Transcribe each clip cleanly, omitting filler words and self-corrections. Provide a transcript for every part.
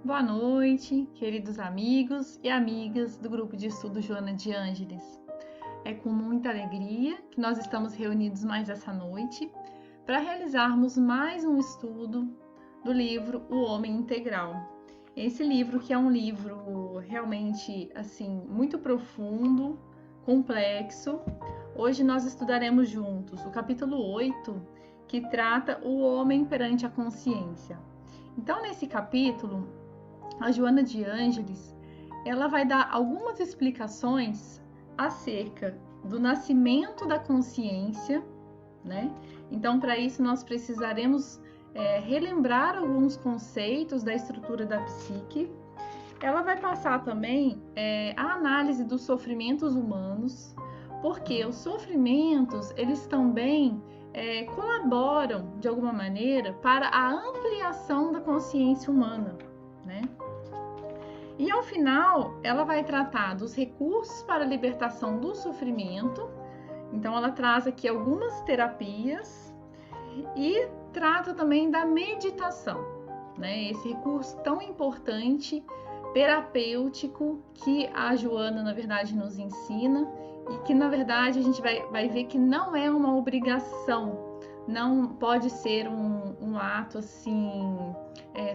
Boa noite, queridos amigos e amigas do grupo de estudo Joana de Ângeles. É com muita alegria que nós estamos reunidos mais essa noite para realizarmos mais um estudo do livro O Homem Integral. Esse livro que é um livro realmente assim muito profundo, complexo. Hoje nós estudaremos juntos o capítulo 8, que trata o homem perante a consciência. Então, nesse capítulo, a Joana de Ângeles, ela vai dar algumas explicações acerca do nascimento da consciência, né? Então, para isso, nós precisaremos relembrar alguns conceitos da estrutura da psique. Ela vai passar também a análise dos sofrimentos humanos, porque os sofrimentos, eles também colaboram, de alguma maneira, para a ampliação da consciência humana, né? E ao final, ela vai tratar dos recursos para a libertação do sofrimento. Então, ela traz aqui algumas terapias e trata também da meditação, né? Esse recurso tão importante, terapêutico, que a Joana, na verdade, nos ensina e que, na verdade, a gente vai ver que não é uma obrigação, não pode ser um ato assim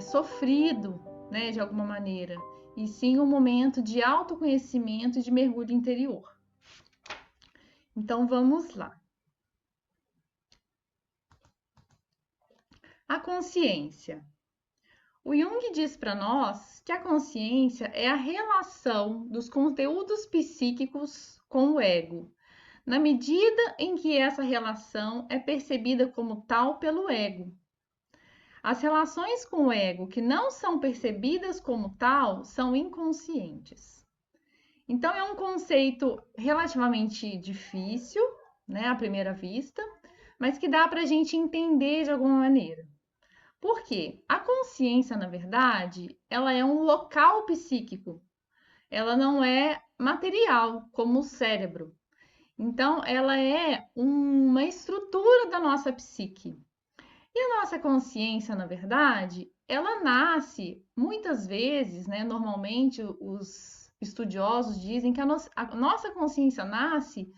sofrido, né, de alguma maneira, e sim um momento de autoconhecimento e de mergulho interior. Então, vamos lá. A consciência. O Jung diz para nós que a consciência é a relação dos conteúdos psíquicos com o ego, na medida em que essa relação é percebida como tal pelo ego. As relações com o ego que não são percebidas como tal são inconscientes. Então, é um conceito relativamente difícil, né, à primeira vista, mas que dá para a gente entender de alguma maneira. Por quê? A consciência, na verdade, ela é um local psíquico. Ela não é material, como o cérebro. Então, ela é uma estrutura da nossa psique. E a nossa consciência, na verdade, ela nasce, muitas vezes, né, normalmente os estudiosos dizem que a nossa consciência nasce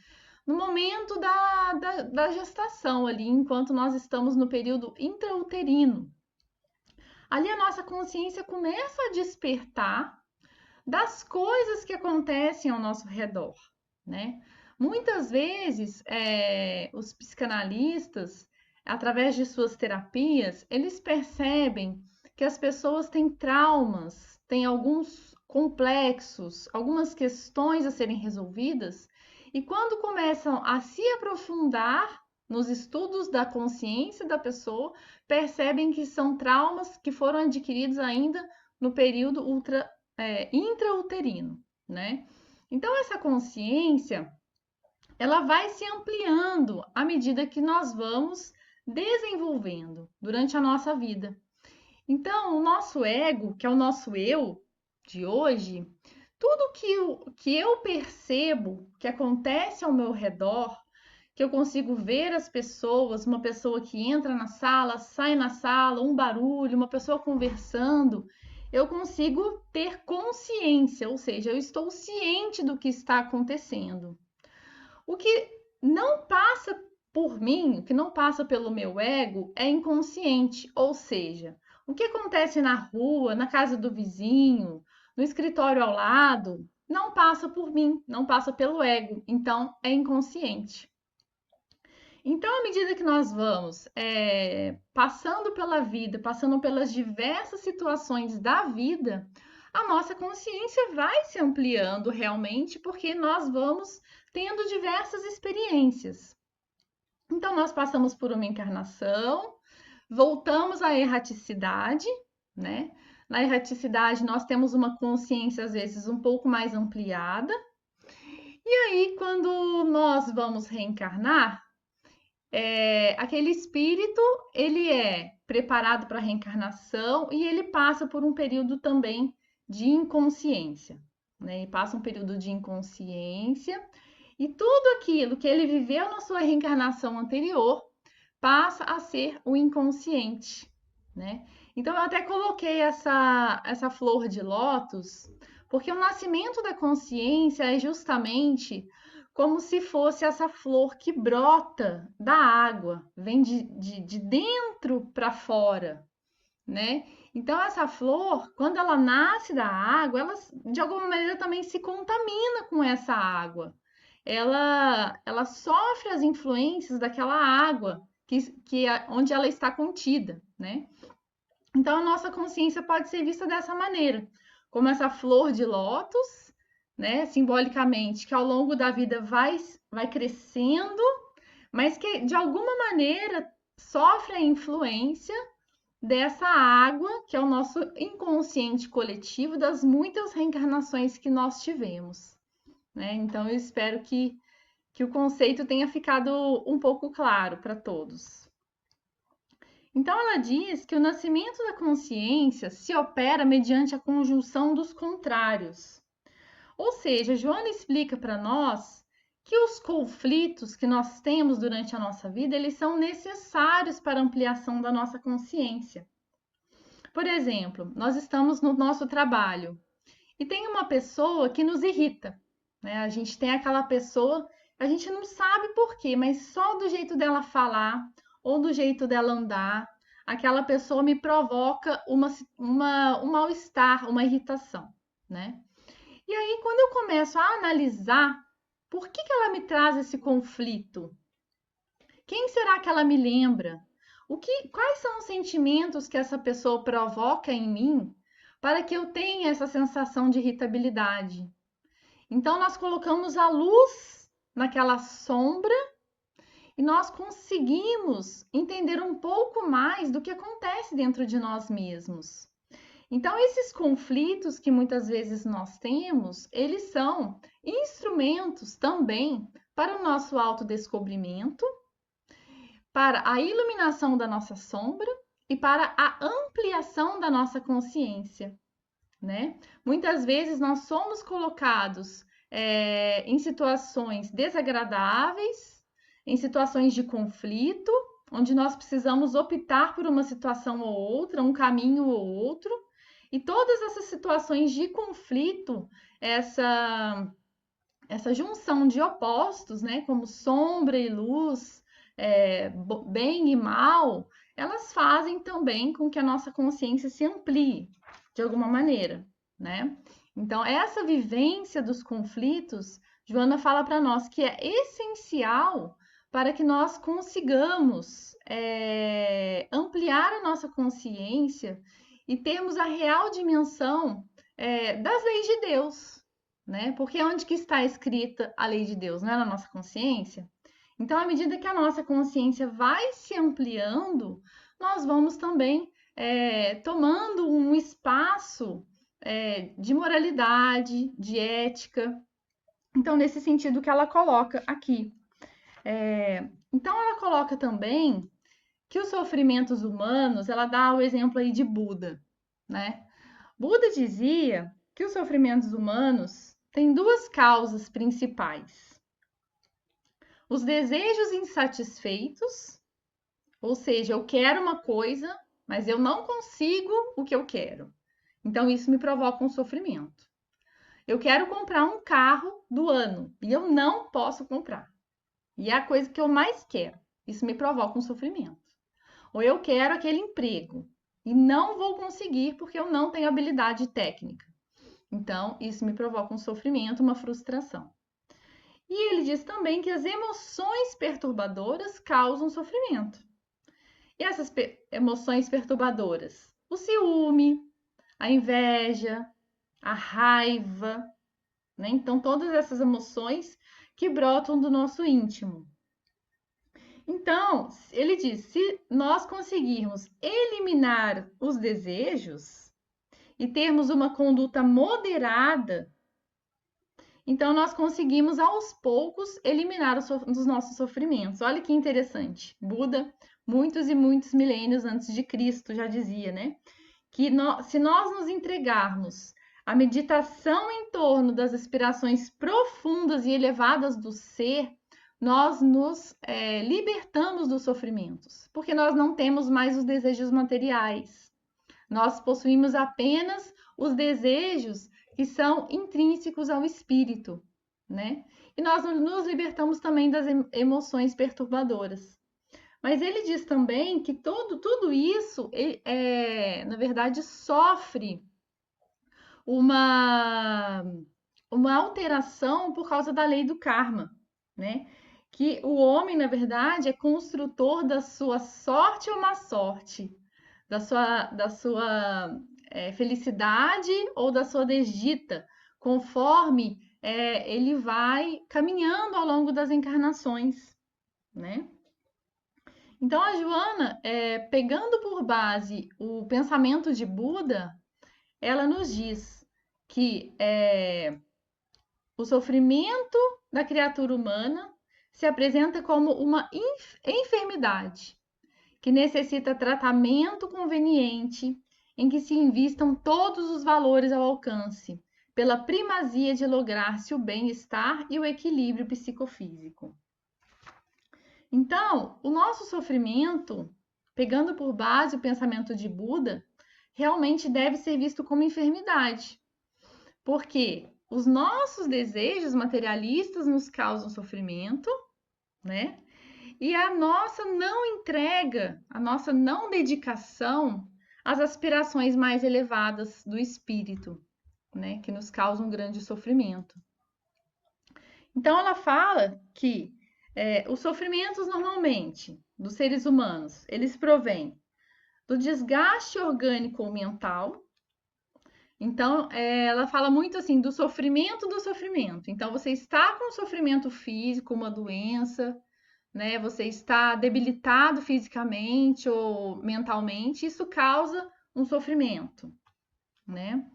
no momento da gestação, ali, enquanto nós estamos no período intrauterino. Ali a nossa consciência começa a despertar das coisas que acontecem ao nosso redor, né? Muitas vezes, os psicanalistas, através de suas terapias, eles percebem que as pessoas têm traumas, têm alguns complexos, algumas questões a serem resolvidas, e quando começam a se aprofundar nos estudos da consciência da pessoa, percebem que são traumas que foram adquiridos ainda no período intrauterino, né? Então, essa consciência, ela vai se ampliando à medida que nós vamos desenvolvendo durante a nossa vida. Então, o nosso ego, que é o nosso eu de hoje, tudo que eu percebo que acontece ao meu redor, que eu consigo ver as pessoas, uma pessoa que entra na sala, sai na sala, um barulho, uma pessoa conversando, eu consigo ter consciência, ou seja, eu estou ciente do que está acontecendo. O que não passa por mim, o que não passa pelo meu ego, é inconsciente, ou seja, o que acontece na rua, na casa do vizinho, no escritório ao lado, não passa por mim, não passa pelo ego, então é inconsciente. Então, à medida que nós vamos passando pela vida, passando pelas diversas situações da vida, a nossa consciência vai se ampliando realmente, porque nós vamos tendo diversas experiências. Então, nós passamos por uma encarnação, voltamos à erraticidade, né? Na erraticidade, nós temos uma consciência, às vezes, um pouco mais ampliada. E aí, quando nós vamos reencarnar, aquele espírito, ele é preparado para a reencarnação e ele passa por um período também de inconsciência, né? Ele passa um período de inconsciência e tudo aquilo que ele viveu na sua reencarnação anterior passa a ser o inconsciente, né? Então, eu até coloquei essa flor de lótus, porque o nascimento da consciência é justamente como se fosse essa flor que brota da água, vem de dentro para fora, né? Então, essa flor, quando ela nasce da água, ela de alguma maneira também se contamina com essa água. Ela sofre as influências daquela água onde ela está contida, né? Então, a nossa consciência pode ser vista dessa maneira, como essa flor de lótus, né, simbolicamente, que ao longo da vida vai crescendo, mas que de alguma maneira sofre a influência dessa água, que é o nosso inconsciente coletivo, das muitas reencarnações que nós tivemos, né? Então, eu espero que o conceito tenha ficado um pouco claro para todos. Então, ela diz que o nascimento da consciência se opera mediante a conjunção dos contrários. Ou seja, Joana explica para nós que os conflitos que nós temos durante a nossa vida, eles são necessários para a ampliação da nossa consciência. Por exemplo, nós estamos no nosso trabalho e tem uma pessoa que nos irrita, né? A gente tem aquela pessoa, a gente não sabe por quê, mas só do jeito dela falar ou do jeito dela andar, aquela pessoa me provoca um mal-estar, uma irritação, né? E aí, quando eu começo a analisar por que ela me traz esse conflito, quem será que ela me lembra? Quais são os sentimentos que essa pessoa provoca em mim para que eu tenha essa sensação de irritabilidade? Então, nós colocamos a luz naquela sombra e nós conseguimos entender um pouco mais do que acontece dentro de nós mesmos. Então, esses conflitos que muitas vezes nós temos, eles são instrumentos também para o nosso autodescobrimento, para a iluminação da nossa sombra e para a ampliação da nossa consciência, né? Muitas vezes nós somos colocados em situações desagradáveis, em situações de conflito, onde nós precisamos optar por uma situação ou outra, um caminho ou outro, e todas essas situações de conflito, essa junção de opostos, né, como sombra e luz, bem e mal, elas fazem também com que a nossa consciência se amplie de alguma maneira, né? Então, essa vivência dos conflitos, Joana fala para nós que é essencial para que nós consigamos ampliar a nossa consciência e termos a real dimensão das leis de Deus, né? Porque onde que está escrita a lei de Deus? Não é na nossa consciência? Então, à medida que a nossa consciência vai se ampliando, nós vamos também tomando um espaço de moralidade, de ética. Então, nesse sentido que ela coloca aqui. Então, ela coloca também que os sofrimentos humanos, ela dá o exemplo aí de Buda, né? Buda dizia que os sofrimentos humanos têm duas causas principais: os desejos insatisfeitos, ou seja, eu quero uma coisa, mas eu não consigo o que eu quero. Então, isso me provoca um sofrimento. Eu quero comprar um carro do ano e eu não posso comprar. E é a coisa que eu mais quero. Isso me provoca um sofrimento. Ou eu quero aquele emprego e não vou conseguir porque eu não tenho habilidade técnica. Então, isso me provoca um sofrimento, uma frustração. E ele diz também que as emoções perturbadoras causam sofrimento. E essas emoções perturbadoras? O ciúme, a inveja, a raiva, né? Então, todas essas emoções que brotam do nosso íntimo. Então, ele diz, se nós conseguirmos eliminar os desejos e termos uma conduta moderada, então nós conseguimos aos poucos eliminar os nossos sofrimentos. Olha que interessante. Buda, muitos e muitos milênios antes de Cristo, já dizia, né? Que se nós nos entregarmos à meditação em torno das aspirações profundas e elevadas do ser, nós nos libertamos dos sofrimentos, porque nós não temos mais os desejos materiais. Nós possuímos apenas os desejos que são intrínsecos ao espírito, né? E nós nos libertamos também das emoções perturbadoras. Mas ele diz também que tudo isso, na verdade, sofre uma, uma alteração por causa da lei do karma, né? Que o homem, na verdade, é construtor da sua sorte ou má sorte, da sua felicidade ou da sua desdita, conforme ele vai caminhando ao longo das encarnações, né? Então, a Joana, pegando por base o pensamento de Buda, ela nos diz que o sofrimento da criatura humana se apresenta como uma enfermidade que necessita tratamento conveniente em que se invistam todos os valores ao alcance, pela primazia de lograr-se o bem-estar e o equilíbrio psicofísico. Então, o nosso sofrimento, pegando por base o pensamento de Buda, realmente deve ser visto como enfermidade, porque os nossos desejos materialistas nos causam sofrimento, né? E a nossa não entrega, a nossa não dedicação às aspirações mais elevadas do espírito, né? Que nos causam grande sofrimento. Então, ela fala que os sofrimentos normalmente dos seres humanos, eles provêm do desgaste orgânico ou mental. Então, ela fala muito assim do sofrimento do sofrimento. Então, você está com sofrimento físico, uma doença, né? Você está debilitado fisicamente ou mentalmente, isso causa um sofrimento, né?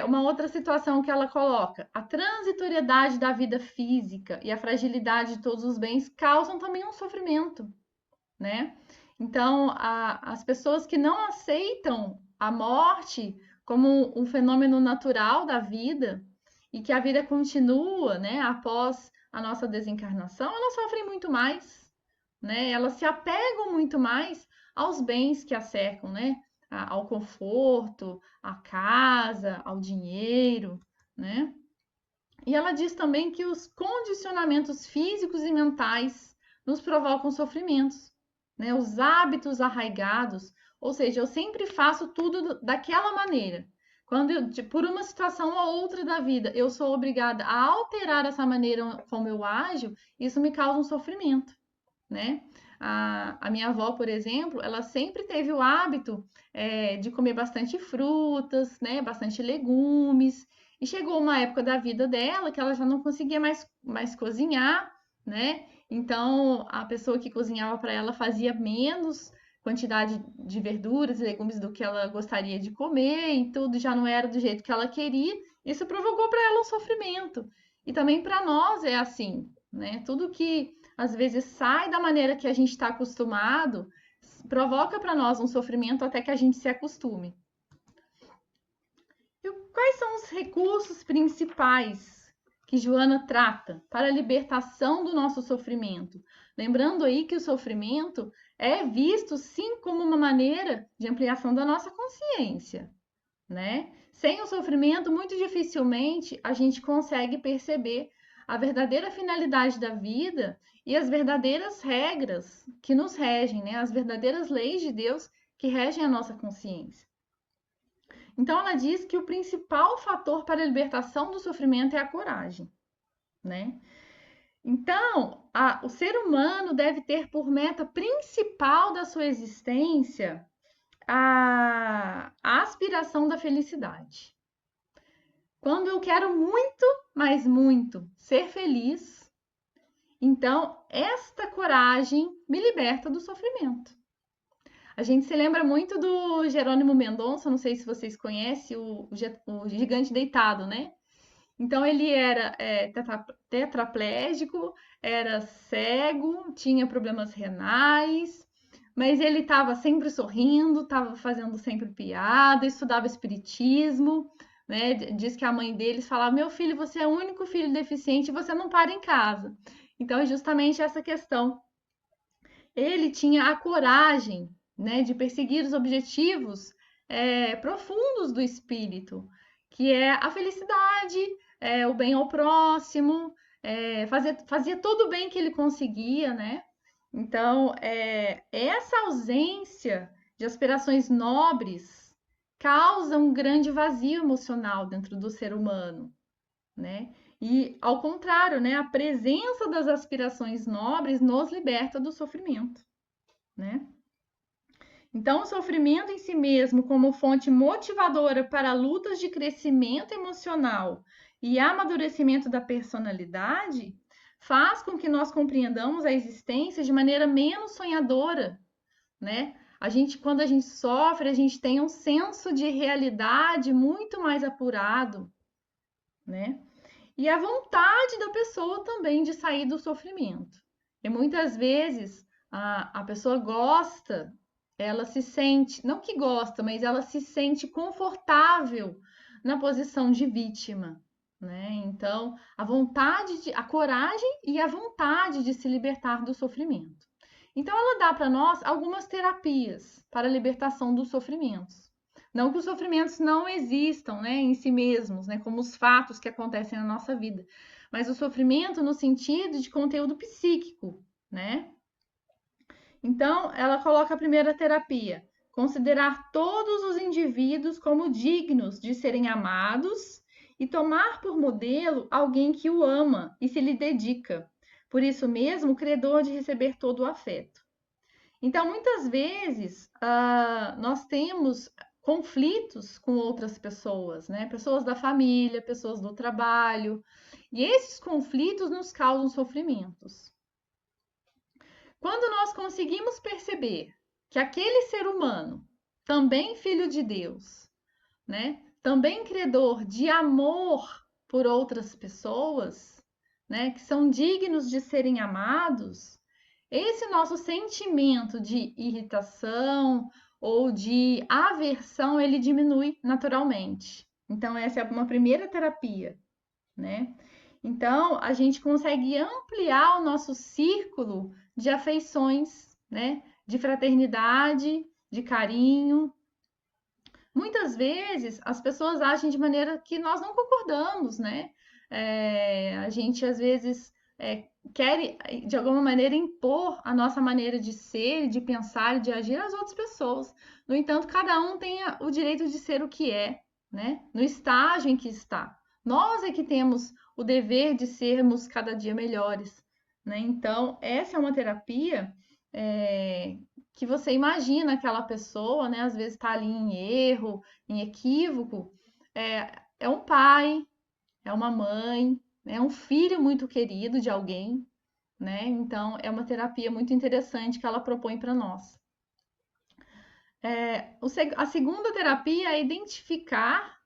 Uma outra situação que ela coloca, a transitoriedade da vida física e a fragilidade de todos os bens causam também um sofrimento, né? Então, as pessoas que não aceitam a morte como um fenômeno natural da vida e que a vida continua, né, após a nossa desencarnação, elas sofrem muito mais, né? Elas se apegam muito mais aos bens que a cercam, né? Ao conforto, à casa, ao dinheiro, né? E ela diz também que os condicionamentos físicos e mentais nos provocam sofrimentos, né? Os hábitos arraigados, ou seja, eu sempre faço tudo daquela maneira. Quando por uma situação ou outra da vida, eu sou obrigada a alterar essa maneira como eu ajo, isso me causa um sofrimento, né? A minha avó, por exemplo, ela sempre teve o hábito de comer bastante frutas, né? Bastante legumes. E chegou uma época da vida dela que ela já não conseguia mais cozinhar, né? Então, a pessoa que cozinhava para ela fazia menos quantidade de verduras e legumes do que ela gostaria de comer, e tudo já não era do jeito que ela queria. Isso provocou para ela um sofrimento. E também para nós é assim, né? Tudo que às vezes sai da maneira que a gente está acostumado, provoca para nós um sofrimento até que a gente se acostume. E quais são os recursos principais que Joana trata para a libertação do nosso sofrimento? Lembrando aí que o sofrimento é visto sim como uma maneira de ampliação da nossa consciência, né? Sem o sofrimento, muito dificilmente a gente consegue perceber a verdadeira finalidade da vida e as verdadeiras regras que nos regem, né? As verdadeiras leis de Deus que regem a nossa consciência. Então, ela diz que o principal fator para a libertação do sofrimento é a coragem, né? Então, o ser humano deve ter por meta principal da sua existência a aspiração da felicidade. Quando eu quero muito, mas muito, ser feliz, então esta coragem me liberta do sofrimento. A gente se lembra muito do Jerônimo Mendonça, não sei se vocês conhecem, o Gigante Deitado, né? Então ele era tetraplégico, era cego, tinha problemas renais, mas ele estava sempre sorrindo, estava fazendo sempre piada, estudava espiritismo, né? Diz que a mãe deles falava: meu filho, você é o único filho deficiente e você não para em casa. Então é justamente essa questão. Ele tinha a coragem, né, de perseguir os objetivos profundos do espírito, que é a felicidade, o bem ao próximo, fazia todo o bem que ele conseguia, né? Então, essa ausência de aspirações nobres causa um grande vazio emocional dentro do ser humano, né? E, ao contrário, né, a presença das aspirações nobres nos liberta do sofrimento, né? Então, o sofrimento em si mesmo, como fonte motivadora para lutas de crescimento emocional e amadurecimento da personalidade, faz com que nós compreendamos a existência de maneira menos sonhadora, né? Quando a gente sofre, a gente tem um senso de realidade muito mais apurado, né? E a vontade da pessoa também de sair do sofrimento. E muitas vezes a pessoa gosta, ela se sente, não que gosta, mas ela se sente confortável na posição de vítima, né? Então, a coragem e a vontade de se libertar do sofrimento. Então, ela dá para nós algumas terapias para a libertação dos sofrimentos. Não que os sofrimentos não existam, né, em si mesmos, né, como os fatos que acontecem na nossa vida, mas o sofrimento no sentido de conteúdo psíquico, né? Então, ela coloca a primeira terapia: considerar todos os indivíduos como dignos de serem amados e tomar por modelo alguém que o ama e se lhe dedica. Por isso mesmo, credor de receber todo o afeto. Então, muitas vezes, nós temos conflitos com outras pessoas, né? Pessoas da família, pessoas do trabalho, e esses conflitos nos causam sofrimentos. Quando nós conseguimos perceber que aquele ser humano, também filho de Deus, né? Também credor de amor por outras pessoas, né? Que são dignos de serem amados, esse nosso sentimento de irritação ou de aversão, ele diminui naturalmente. Então, essa é uma primeira terapia, né? Então, a gente consegue ampliar o nosso círculo de afeições, né? De fraternidade, de carinho. Muitas vezes, as pessoas agem de maneira que nós não concordamos, né? A gente, às vezes, quer, de alguma maneira, impor a nossa maneira de ser, de pensar e de agir às outras pessoas. No entanto, cada um tem o direito de ser o que é, né? No estágio em que está. Nós é que temos o dever de sermos cada dia melhores, né? Então, essa é uma terapia que você imagina aquela pessoa, né? Às vezes está ali em erro, em equívoco. É um pai, é uma mãe, é um filho muito querido de alguém, né? Então, é uma terapia muito interessante que ela propõe para nós. A segunda terapia é identificar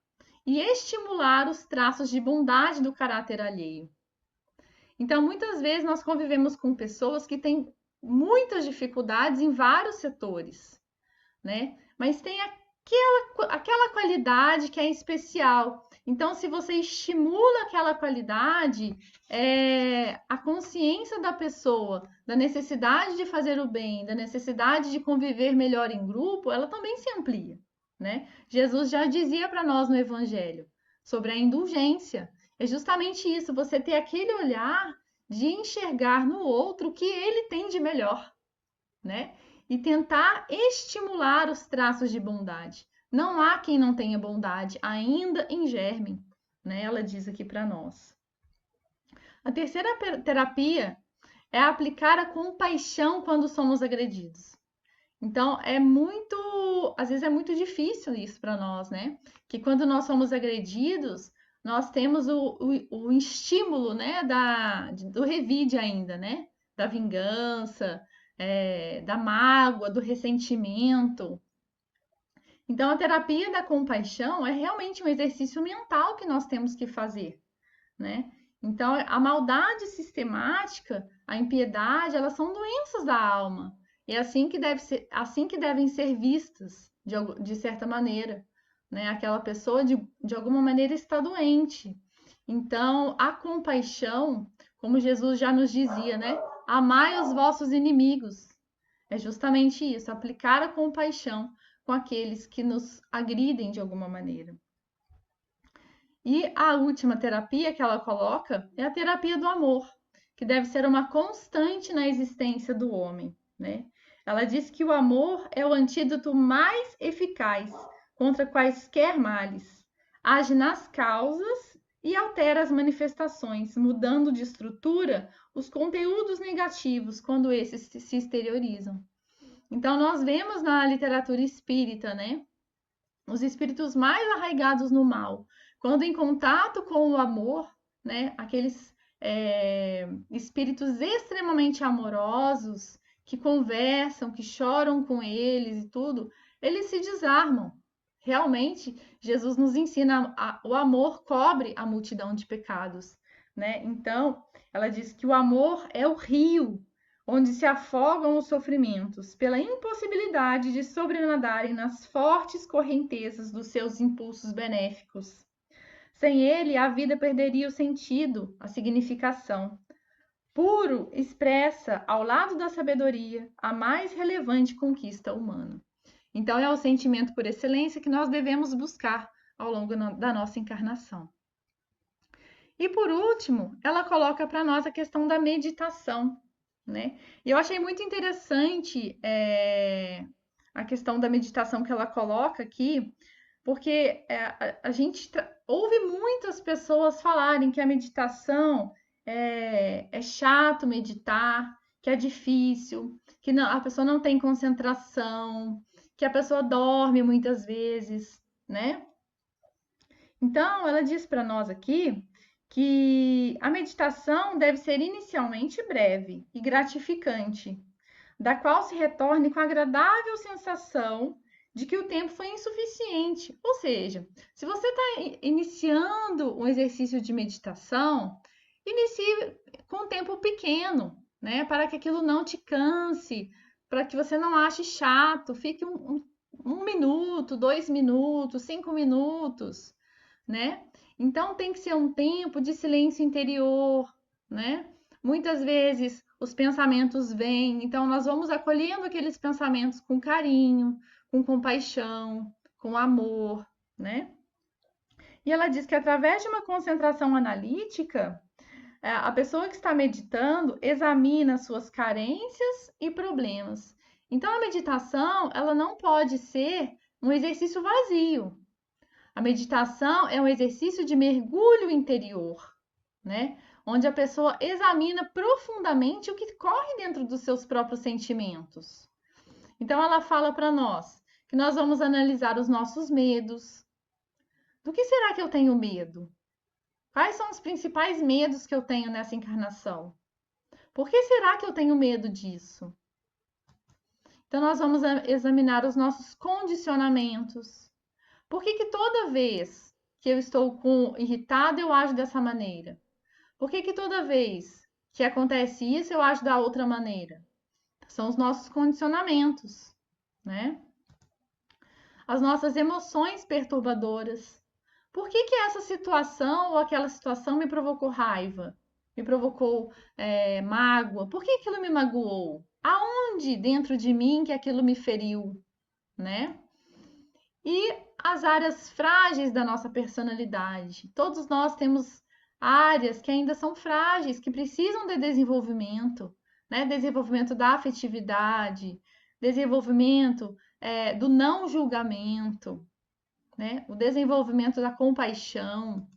e estimular os traços de bondade do caráter alheio. Então, muitas vezes nós convivemos com pessoas que têm muitas dificuldades em vários setores, né? Mas tem aquela qualidade que é especial. Então, se você estimula aquela qualidade, a consciência da pessoa, da necessidade de fazer o bem, da necessidade de conviver melhor em grupo, ela também se amplia, né? Jesus já dizia para nós no Evangelho sobre a indulgência. É justamente isso, você ter aquele olhar de enxergar no outro o que ele tem de melhor, né? E tentar estimular os traços de bondade. Não há quem não tenha bondade, ainda em germe, né? Ela diz aqui para nós. A terceira terapia é aplicar a compaixão quando somos agredidos. Então, às vezes é muito difícil isso para nós, né? Que quando nós somos agredidos, nós temos o estímulo, né, do revide ainda, né? Da vingança, da mágoa, do ressentimento. Então, a terapia da compaixão é realmente um exercício mental que nós temos que fazer, né? Então, a maldade sistemática, a impiedade, elas são doenças da alma. E é assim que devem ser vistas, de certa maneira, né? Aquela pessoa, de alguma maneira, está doente. Então, a compaixão, como Jesus já nos dizia, né? Amai os vossos inimigos. É justamente isso, aplicar a compaixão com aqueles que nos agridem de alguma maneira. E a última terapia que ela coloca é a terapia do amor, que deve ser uma constante na existência do homem, né? Ela diz que o amor é o antídoto mais eficaz contra quaisquer males, age nas causas e altera as manifestações, mudando de estrutura os conteúdos negativos quando esses se exteriorizam. Então, nós vemos na literatura espírita, né, os espíritos mais arraigados no mal, quando em contato com o amor, né, aqueles espíritos extremamente amorosos, que conversam, que choram com eles e tudo, eles se desarmam. Realmente, Jesus nos ensina o amor cobre a multidão de pecados, né? Então, ela diz que o amor é o rio onde se afogam os sofrimentos, pela impossibilidade de sobrenadarem nas fortes correntezas dos seus impulsos benéficos. Sem ele, a vida perderia o sentido, a significação. Puro expressa, ao lado da sabedoria, a mais relevante conquista humana. Então, é o sentimento por excelência que nós devemos buscar ao longo da nossa encarnação. E por último, ela coloca para nós a questão da meditação, né? E eu achei muito interessante a questão da meditação que ela coloca aqui, porque a gente ouve muitas pessoas falarem que a meditação é chato meditar, que é difícil, que não, a pessoa não tem concentração, que a pessoa dorme muitas vezes, né? Então, ela diz para nós aqui que a meditação deve ser inicialmente breve e gratificante, da qual se retorne com a agradável sensação de que o tempo foi insuficiente. Ou seja, se você está iniciando um exercício de meditação, inicie com um tempo pequeno, né? Para que aquilo não te canse, para que você não ache chato, fique um minuto, 2 minutos, 5 minutos, né? Então tem que ser um tempo de silêncio interior, né? Muitas vezes os pensamentos vêm, então nós vamos acolhendo aqueles pensamentos com carinho, com compaixão, com amor, né? E ela diz que através de uma concentração analítica, a pessoa que está meditando examina suas carências e problemas. Então a meditação, ela não pode ser um exercício vazio. A meditação é um exercício de mergulho interior, né? Onde a pessoa examina profundamente o que corre dentro dos seus próprios sentimentos. Então, ela fala para nós que nós vamos analisar os nossos medos. Do que será que eu tenho medo? Quais são os principais medos que eu tenho nessa encarnação? Por que será que eu tenho medo disso? Então, nós vamos examinar os nossos condicionamentos. Por que toda vez que eu estou irritada, eu ajo dessa maneira? Por que toda vez que acontece isso, eu ajo da outra maneira? São os nossos condicionamentos, né? As nossas emoções perturbadoras. Por que essa situação ou aquela situação me provocou raiva? Me provocou mágoa? Por que aquilo me magoou? Aonde dentro de mim que aquilo me feriu, né? E as áreas frágeis da nossa personalidade. Todos nós temos áreas que ainda são frágeis, que precisam de desenvolvimento, né? Desenvolvimento da afetividade, desenvolvimento do não julgamento, né? O desenvolvimento da compaixão.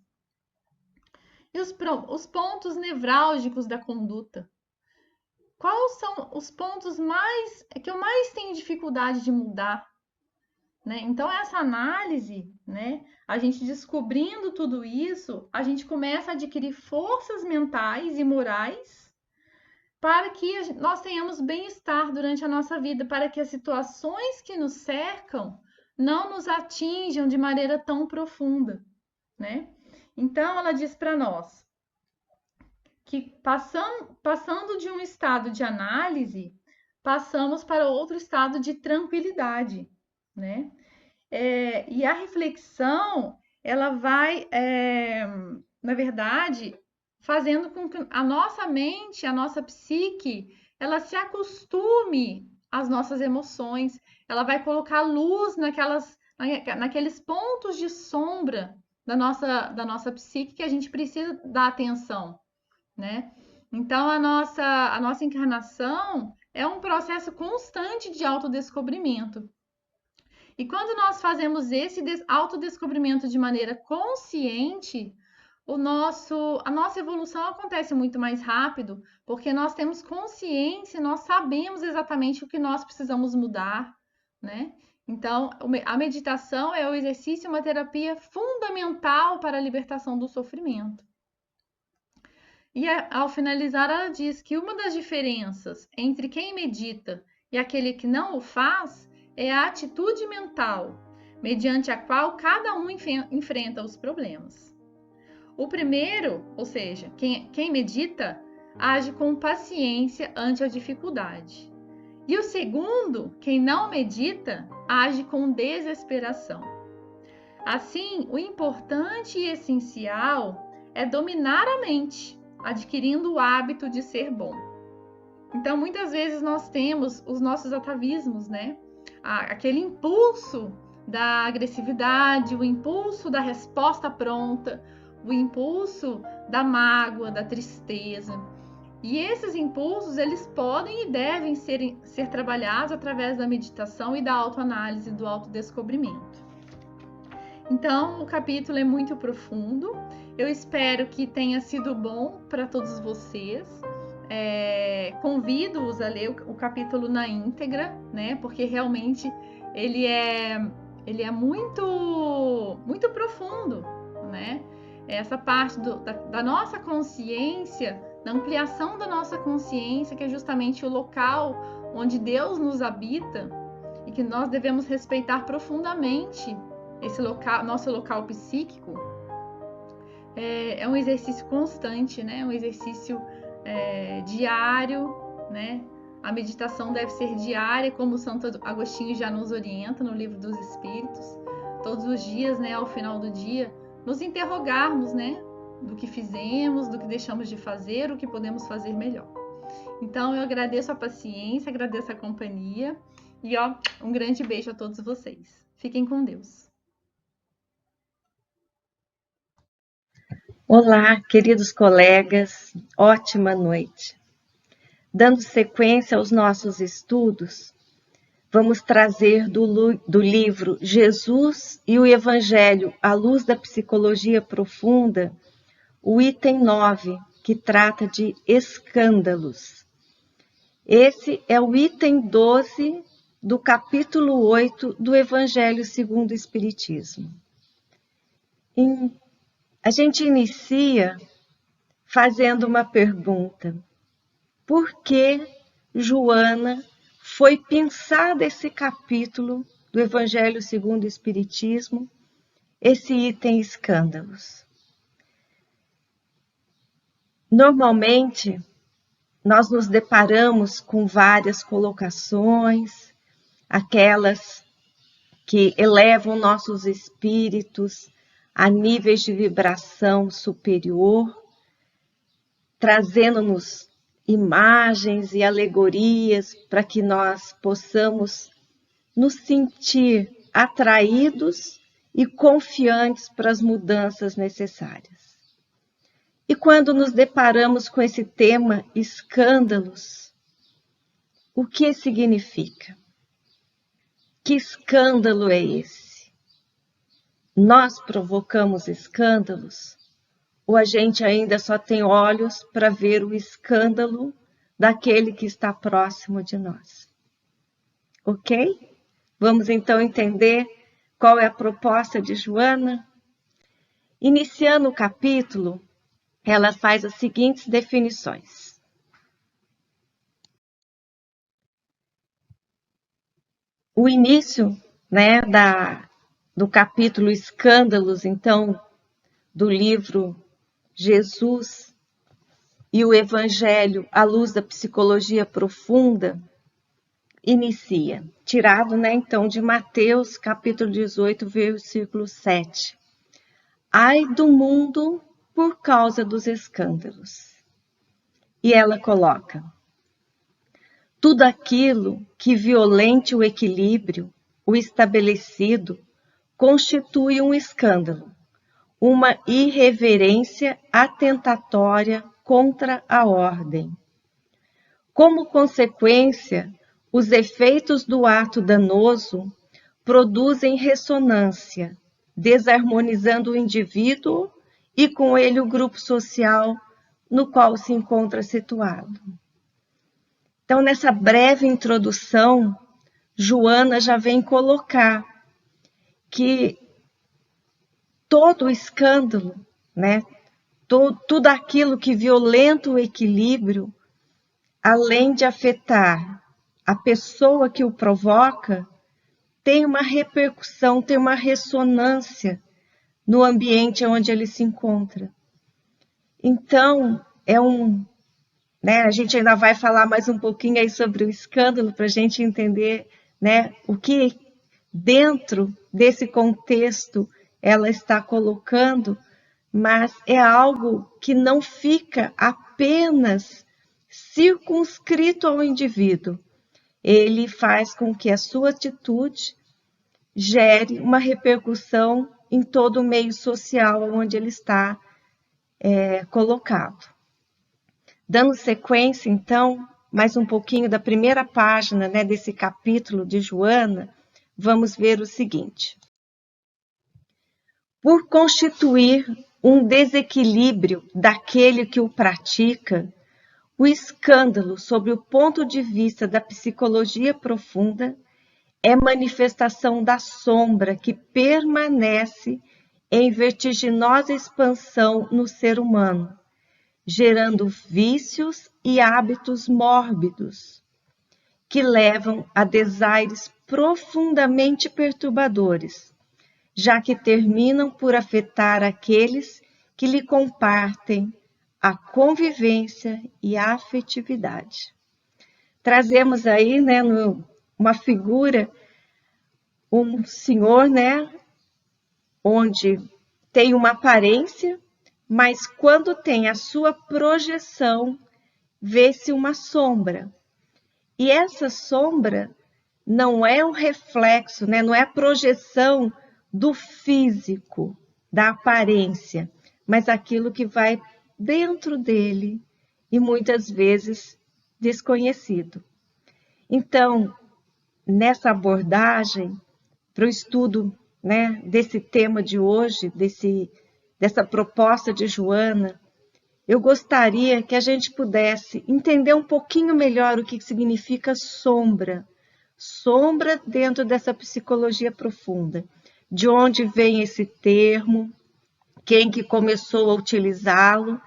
E os pontos nevrálgicos da conduta. Quais são os pontos que eu mais tenho dificuldade de mudar? Né? Então, essa análise, né? A gente descobrindo tudo isso, a gente começa a adquirir forças mentais e morais para que nós tenhamos bem-estar durante a nossa vida, para que as situações que nos cercam não nos atinjam de maneira tão profunda, né? Então, ela diz para nós que passando de um estado de análise, passamos para outro estado de tranquilidade, né? E a reflexão, ela vai, na verdade, fazendo com que a nossa mente, a nossa psique, ela se acostume as nossas emoções, ela vai colocar luz naqueles pontos de sombra da nossa psique que a gente precisa dar atenção, né? Então, a nossa encarnação é um processo constante de autodescobrimento. E quando nós fazemos esse autodescobrimento de maneira consciente, a nossa evolução acontece muito mais rápido, porque nós temos consciência, nós sabemos exatamente o que nós precisamos mudar, né? Então, a meditação é o exercício, uma terapia fundamental para a libertação do sofrimento. E ao finalizar, ela diz que uma das diferenças entre quem medita e aquele que não o faz é a atitude mental, mediante a qual cada um enfrenta os problemas. O primeiro, ou seja, quem medita, age com paciência ante a dificuldade. E o segundo, quem não medita, age com desesperação. Assim, o importante e essencial é dominar a mente, adquirindo o hábito de ser bom. Então, muitas vezes nós temos os nossos atavismos, né? Aquele impulso da agressividade, o impulso da resposta pronta, o impulso da mágoa, da tristeza. E esses impulsos, eles podem e devem ser trabalhados através da meditação e da autoanálise, do autodescobrimento. Então, o capítulo é muito profundo. Eu espero que tenha sido bom para todos vocês. Convido-os a ler o capítulo na íntegra, né? Porque realmente ele é muito, muito profundo, né? Essa parte da nossa consciência, da ampliação da nossa consciência, que é justamente o local onde Deus nos habita e que nós devemos respeitar profundamente esse local, nosso local psíquico, é um exercício constante, né? Um exercício diário, né? A meditação deve ser diária, como Santo Agostinho já nos orienta no Livro dos Espíritos. Todos os dias, né? Ao final do dia, nos interrogarmos, né? Do que fizemos, do que deixamos de fazer, o que podemos fazer melhor. Então, eu agradeço a paciência, agradeço a companhia e um grande beijo a todos vocês. Fiquem com Deus. Olá, queridos colegas, ótima noite. Dando sequência aos nossos estudos, vamos trazer do livro Jesus e o Evangelho à luz da psicologia profunda, o item 9, que trata de escândalos. Esse é o item 12 do capítulo 8 do Evangelho segundo o Espiritismo. A gente inicia fazendo uma pergunta. Por que, Joana, foi pensado esse capítulo do Evangelho segundo o Espiritismo, esse item escândalos? Normalmente, nós nos deparamos com várias colocações, aquelas que elevam nossos espíritos a níveis de vibração superior, trazendo-nos imagens e alegorias para que nós possamos nos sentir atraídos e confiantes para as mudanças necessárias. E quando nos deparamos com esse tema, escândalos, o que significa? Que escândalo é esse? Nós provocamos escândalos? Ou a gente ainda só tem olhos para ver o escândalo daquele que está próximo de nós? Ok? Vamos então entender qual é a proposta de Joana? Iniciando o capítulo, ela faz as seguintes definições. O início, né, do capítulo Escândalos, então, do livro Jesus e o Evangelho à luz da psicologia profunda, inicia, tirado, né, então, de Mateus, capítulo 18, versículo 7. Ai do mundo por causa dos escândalos. E ela coloca: tudo aquilo que violente o equilíbrio, o estabelecido, constitui um escândalo, uma irreverência atentatória contra a ordem. Como consequência, os efeitos do ato danoso produzem ressonância, desarmonizando o indivíduo e com ele o grupo social no qual se encontra situado. Então, nessa breve introdução, Joana já vem colocar que todo o escândalo, né, tudo aquilo que violenta o equilíbrio, além de afetar a pessoa que o provoca, tem uma repercussão, tem uma ressonância no ambiente onde ele se encontra. Então, a gente ainda vai falar mais um pouquinho aí sobre o escândalo para a gente entender, né, o que dentro desse contexto ela está colocando, mas é algo que não fica apenas circunscrito ao indivíduo. Ele faz com que a sua atitude gere uma repercussão em todo o meio social onde ele está colocado. Dando sequência, então, mais um pouquinho da primeira página, né, desse capítulo de Joana, vamos ver o seguinte. Por constituir um desequilíbrio daquele que o pratica, o escândalo, sob o ponto de vista da psicologia profunda, é manifestação da sombra que permanece em vertiginosa expansão no ser humano, gerando vícios e hábitos mórbidos, que levam a desaires profundamente perturbadores, já que terminam por afetar aqueles que lhe compartem a convivência e a afetividade. Trazemos aí, né, uma figura, um senhor, né, onde tem uma aparência, mas quando tem a sua projeção, vê-se uma sombra. E essa sombra não é um reflexo, né, não é a projeção do físico, da aparência, mas aquilo que vai dentro dele e muitas vezes desconhecido. Então, nessa abordagem, para o estudo, né, desse tema de hoje, dessa proposta de Joana, eu gostaria que a gente pudesse entender um pouquinho melhor o que significa sombra. Sombra dentro dessa psicologia profunda. De onde vem esse termo? Quem que começou a utilizá-lo?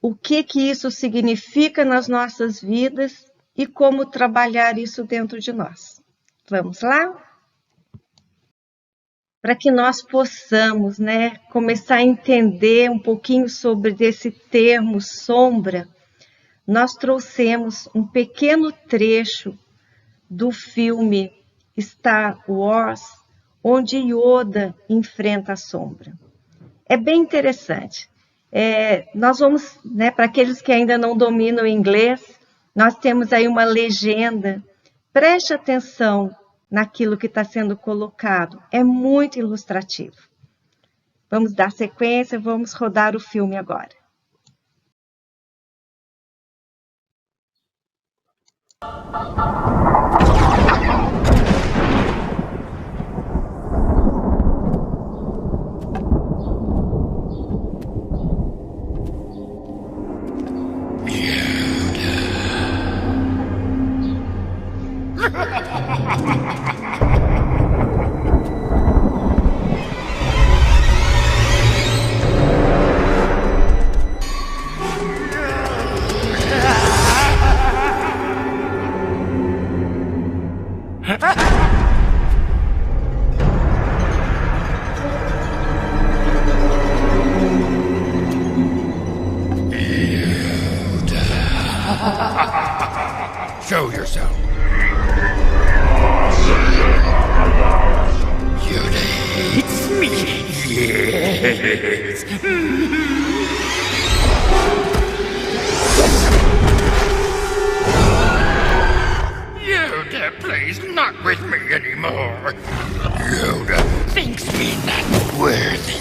O que isso significa nas nossas vidas e como trabalhar isso dentro de nós. Vamos lá? Para que nós possamos, né, começar a entender um pouquinho sobre esse termo sombra, nós trouxemos um pequeno trecho do filme Star Wars, onde Yoda enfrenta a sombra. É bem interessante. Nós vamos, né, para aqueles que ainda não dominam o inglês, nós temos aí uma legenda. Preste atenção naquilo que está sendo colocado. É muito ilustrativo. Vamos dar sequência, vamos rodar o filme agora. Show yourself. Yoda, it's me. Yes. he's not with me anymore. Yoda thinks me not worthy.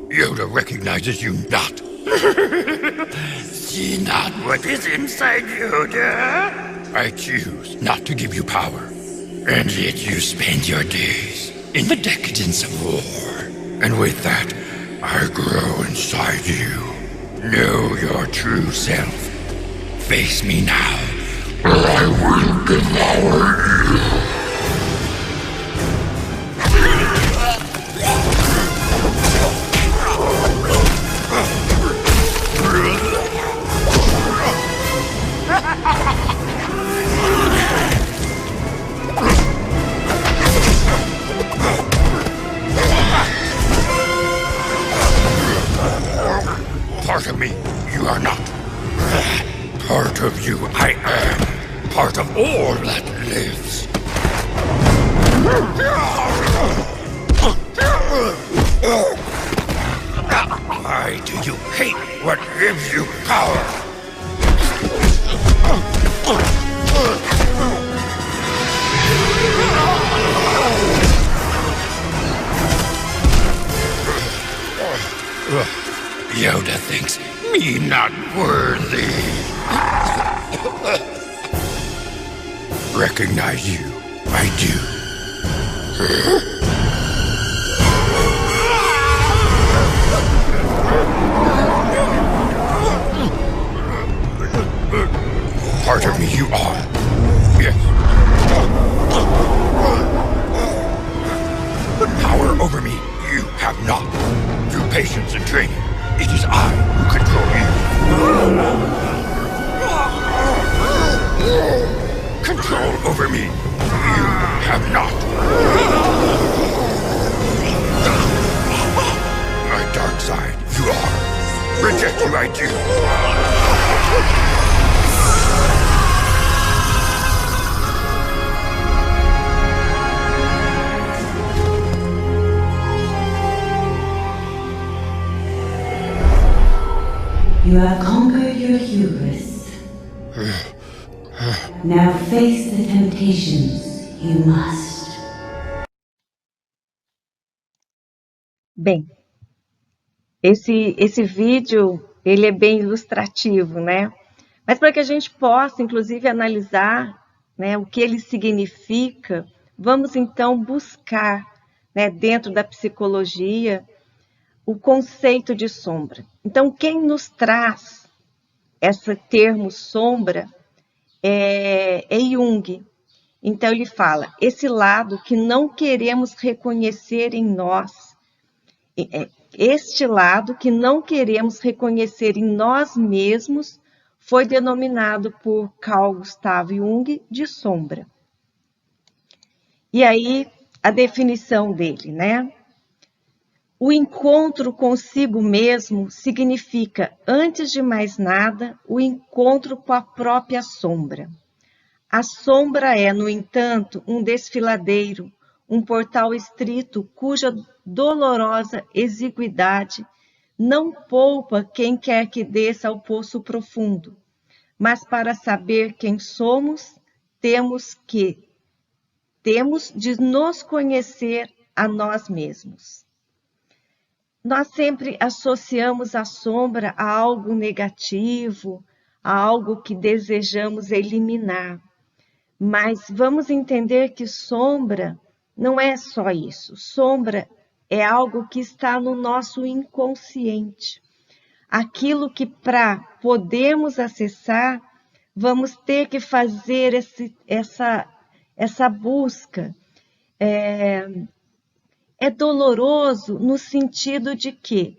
Yoda recognizes you not. See not what is inside Yoda. I choose not to give you power. And yet you spend your days in the decadence of war. And with that, I grow inside you. Know your true self. Face me now, or I will devour you. Part of me, you are not. Part of you, I am. Part of all that lives. Why do you hate what gives you power? Yoda thinks me not worthy. Recognize you, I do. Part of me you are. Yes. But power over me you have not. Through patience and training, it is I who control you. Control over me, you have not. My dark side, you are. Reject you, I do. You have conquered your hubris. Now face the temptations you must. Bem, esse vídeo, ele é bem ilustrativo, né? Mas para que a gente possa, inclusive, analisar, né, o que ele significa, vamos então buscar, né, dentro da psicologia, o conceito de sombra. Então, quem nos traz esse termo sombra é Jung. Então, ele fala, esse lado que não queremos reconhecer em nós, este lado que não queremos reconhecer em nós mesmos, foi denominado por Carl Gustav Jung de sombra. E aí, a definição dele, né? O encontro consigo mesmo significa, antes de mais nada, o encontro com a própria sombra. A sombra é, no entanto, um desfiladeiro, um portal estrito cuja dolorosa exiguidade não poupa quem quer que desça ao poço profundo. Mas para saber quem somos, temos de nos conhecer a nós mesmos. Nós sempre associamos a sombra a algo negativo, a algo que desejamos eliminar. Mas vamos entender que sombra não é só isso. Sombra é algo que está no nosso inconsciente. Aquilo que para podermos acessar, vamos ter que fazer essa busca. É doloroso no sentido de que,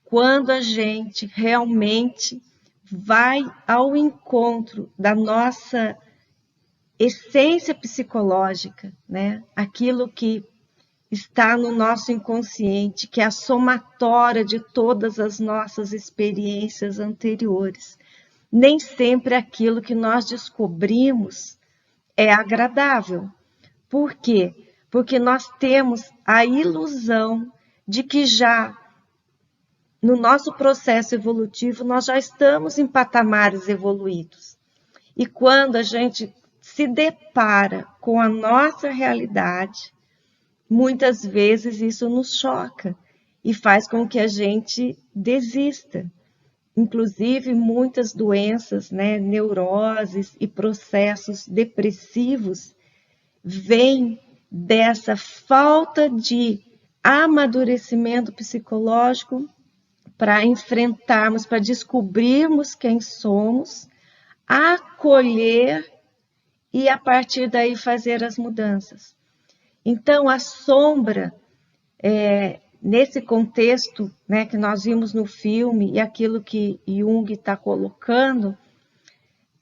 quando a gente realmente vai ao encontro da nossa essência psicológica, né? Aquilo que está no nosso inconsciente, que é a somatória de todas as nossas experiências anteriores. Nem sempre aquilo que nós descobrimos é agradável. Por quê? porque nós temos a ilusão de que já no nosso processo evolutivo nós já estamos em patamares evoluídos. E quando a gente se depara com a nossa realidade, muitas vezes isso nos choca e faz com que a gente desista. Inclusive, muitas doenças, neuroses e processos depressivos vêm dessa falta de amadurecimento psicológico para enfrentarmos, para descobrirmos quem somos, acolher e a partir daí fazer as mudanças. Então, a sombra, nesse contexto que nós vimos no filme e aquilo que Jung está colocando,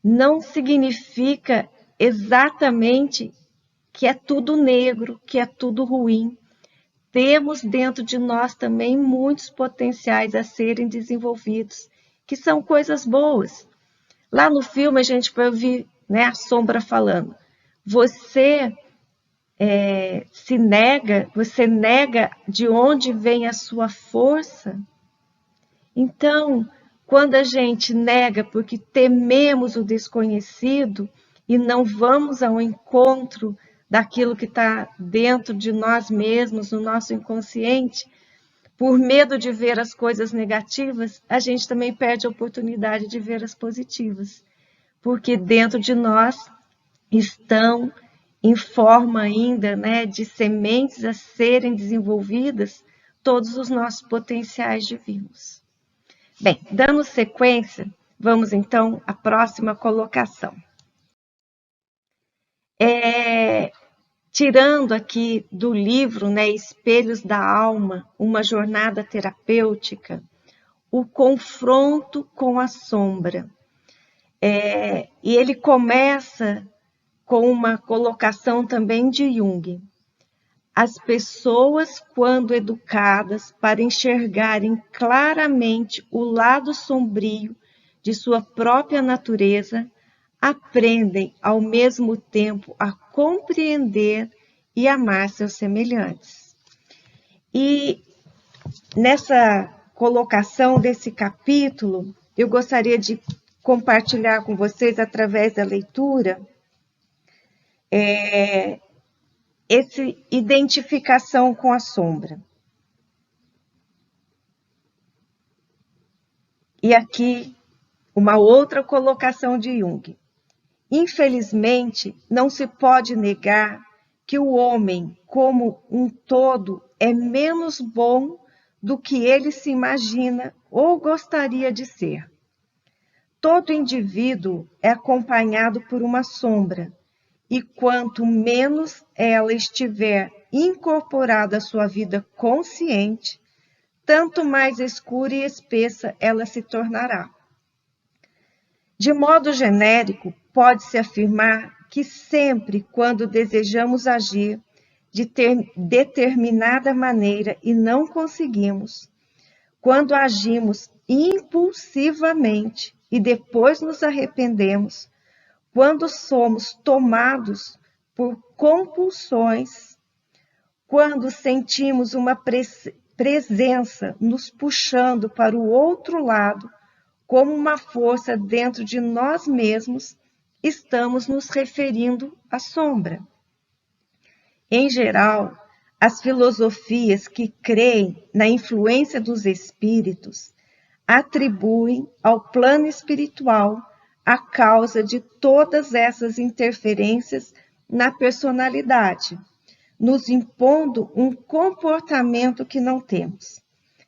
não significa exatamente que é tudo negro, que é tudo ruim. Temos dentro de nós também muitos potenciais a serem desenvolvidos, que são coisas boas. Lá no filme a gente vai ouvir a sombra falando, você se nega, você nega de onde vem a sua força. Então, quando a gente nega porque tememos o desconhecido e não vamos ao encontro daquilo que está dentro de nós mesmos, no nosso inconsciente, por medo de ver as coisas negativas, a gente também perde a oportunidade de ver as positivas, porque dentro de nós estão em forma ainda de sementes a serem desenvolvidas todos os nossos potenciais divinos. Bem, dando sequência, vamos então à próxima colocação. Tirando aqui do livro Espelhos da Alma, uma jornada terapêutica, o confronto com a sombra. E ele começa com uma colocação também de Jung. As pessoas, quando educadas para enxergarem claramente o lado sombrio de sua própria natureza, aprendem ao mesmo tempo a compreender e amar seus semelhantes. E nessa colocação desse capítulo, eu gostaria de compartilhar com vocês, através da leitura, essa identificação com a sombra. E aqui, uma outra colocação de Jung. Infelizmente, não se pode negar que o homem, como um todo, é menos bom do que ele se imagina ou gostaria de ser. Todo indivíduo é acompanhado por uma sombra, e quanto menos ela estiver incorporada à sua vida consciente, tanto mais escura e espessa ela se tornará. De modo genérico, pode-se afirmar que sempre quando desejamos agir de determinada maneira e não conseguimos, quando agimos impulsivamente e depois nos arrependemos, quando somos tomados por compulsões, quando sentimos uma presença nos puxando para o outro lado, como uma força dentro de nós mesmos, estamos nos referindo à sombra. Em geral, as filosofias que creem na influência dos espíritos atribuem ao plano espiritual a causa de todas essas interferências na personalidade, nos impondo um comportamento que não temos.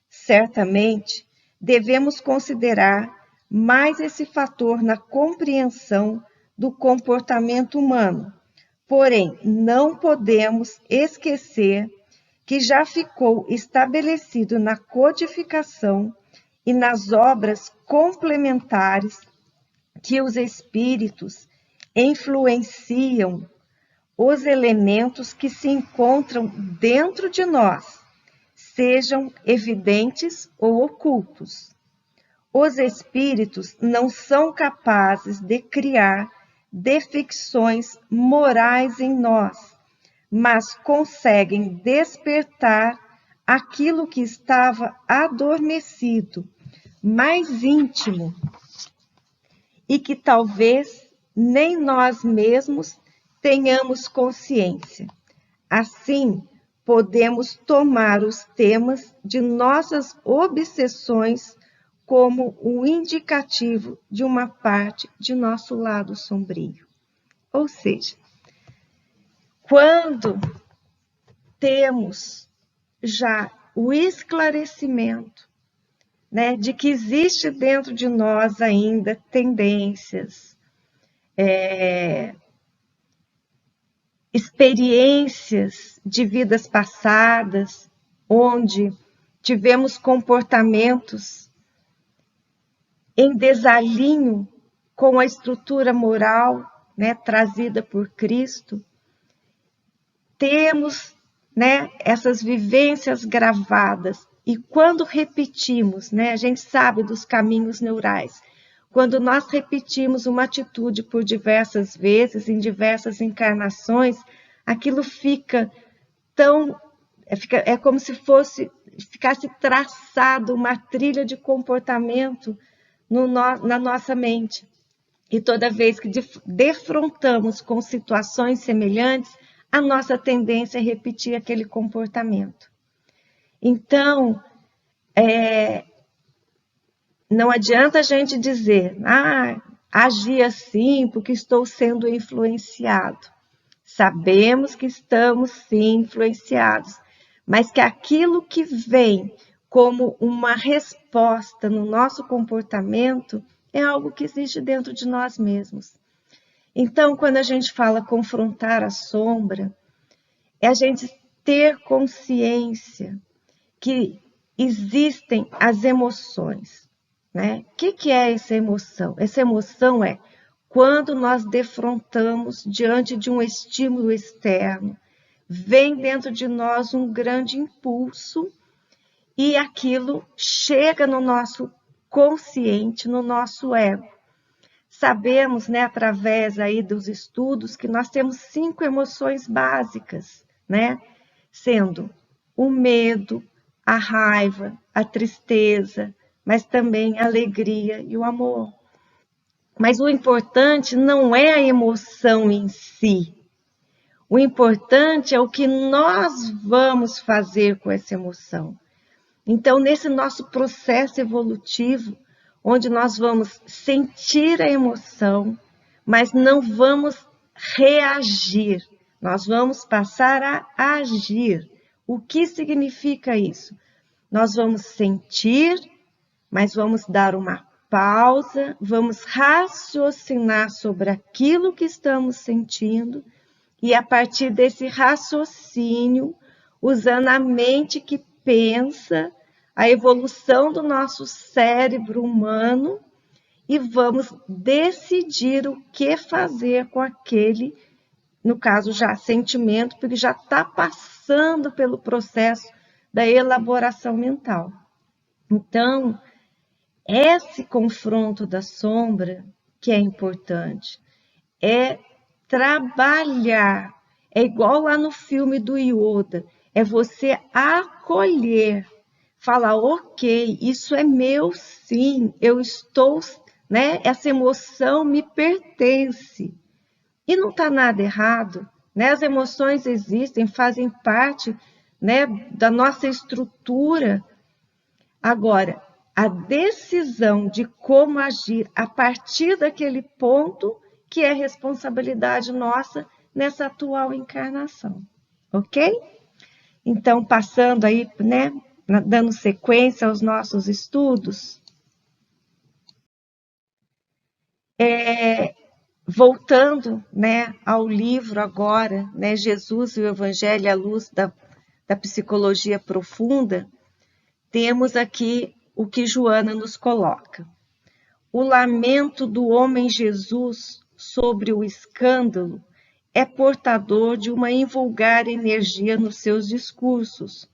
Certamente, devemos considerar mais esse fator na compreensão do comportamento humano, porém, não podemos esquecer que já ficou estabelecido na codificação e nas obras complementares que os espíritos influenciam os elementos que se encontram dentro de nós, sejam evidentes ou ocultos. Os espíritos não são capazes de criar defecções morais em nós, mas conseguem despertar aquilo que estava adormecido, mais íntimo, e que talvez nem nós mesmos tenhamos consciência. Assim, podemos tomar os temas de nossas obsessões como um indicativo de uma parte de nosso lado sombrio. Ou seja, quando temos já o esclarecimento, né, de que existe dentro de nós ainda tendências, experiências de vidas passadas, onde tivemos comportamentos em desalinho com a estrutura moral, né, trazida por Cristo, temos, né, essas vivências gravadas, e quando repetimos, né, a gente sabe dos caminhos neurais, quando nós repetimos uma atitude por diversas vezes, em diversas encarnações, aquilo fica tão, é como se ficasse traçado uma trilha de comportamento na nossa mente. E toda vez que defrontamos com situações semelhantes, a nossa tendência é repetir aquele comportamento. Então, não adianta a gente dizer, agi assim porque estou sendo influenciado. Sabemos que estamos sim influenciados, mas que aquilo que vem como uma resposta no nosso comportamento é algo que existe dentro de nós mesmos. Então, quando a gente fala confrontar a sombra, é a gente ter consciência que existem as emoções, né? O que é essa emoção? Essa emoção é quando nós defrontamos diante de um estímulo externo, vem dentro de nós um grande impulso e aquilo chega no nosso consciente, no nosso ego. Sabemos, né, através aí dos estudos, que nós temos 5 emoções básicas, né? Sendo o medo, a raiva, a tristeza, mas também a alegria e o amor. Mas o importante não é a emoção em si. O importante é o que nós vamos fazer com essa emoção. Então, nesse nosso processo evolutivo, onde nós vamos sentir a emoção, mas não vamos reagir, nós vamos passar a agir. O que significa isso? Nós vamos sentir, mas vamos dar uma pausa, vamos raciocinar sobre aquilo que estamos sentindo e a partir desse raciocínio, usando a mente que pensa, a evolução do nosso cérebro humano e vamos decidir o que fazer com aquele, no caso já sentimento, porque já está passando pelo processo da elaboração mental. Então, esse confronto da sombra, que é importante, é trabalhar, é igual lá no filme do Yoda, é você acolher, falar, ok, isso é meu sim, eu estou, né, essa emoção me pertence. E não está nada errado, né? As emoções existem, fazem parte, né, da nossa estrutura. Agora, a decisão de como agir a partir daquele ponto que é responsabilidade nossa nessa atual encarnação, ok? Então, passando aí, né, dando sequência aos nossos estudos, voltando, né, ao livro agora, né, Jesus e o Evangelho à luz da psicologia profunda, temos aqui o que Joana nos coloca. O lamento do homem Jesus sobre o escândalo é portador de uma invulgar energia nos seus discursos,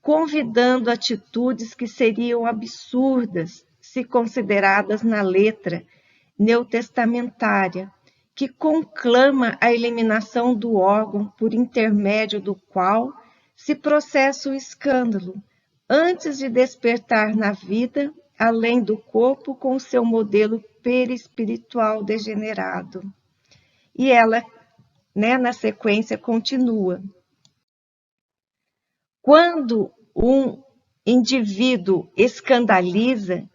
convidando atitudes que seriam absurdas se consideradas na letra neotestamentária que conclama a eliminação do órgão por intermédio do qual se processa o escândalo, antes de despertar na vida, além do corpo, com seu modelo perispiritual degenerado. E ela, na sequência, continua. Quando um indivíduo escandaliza,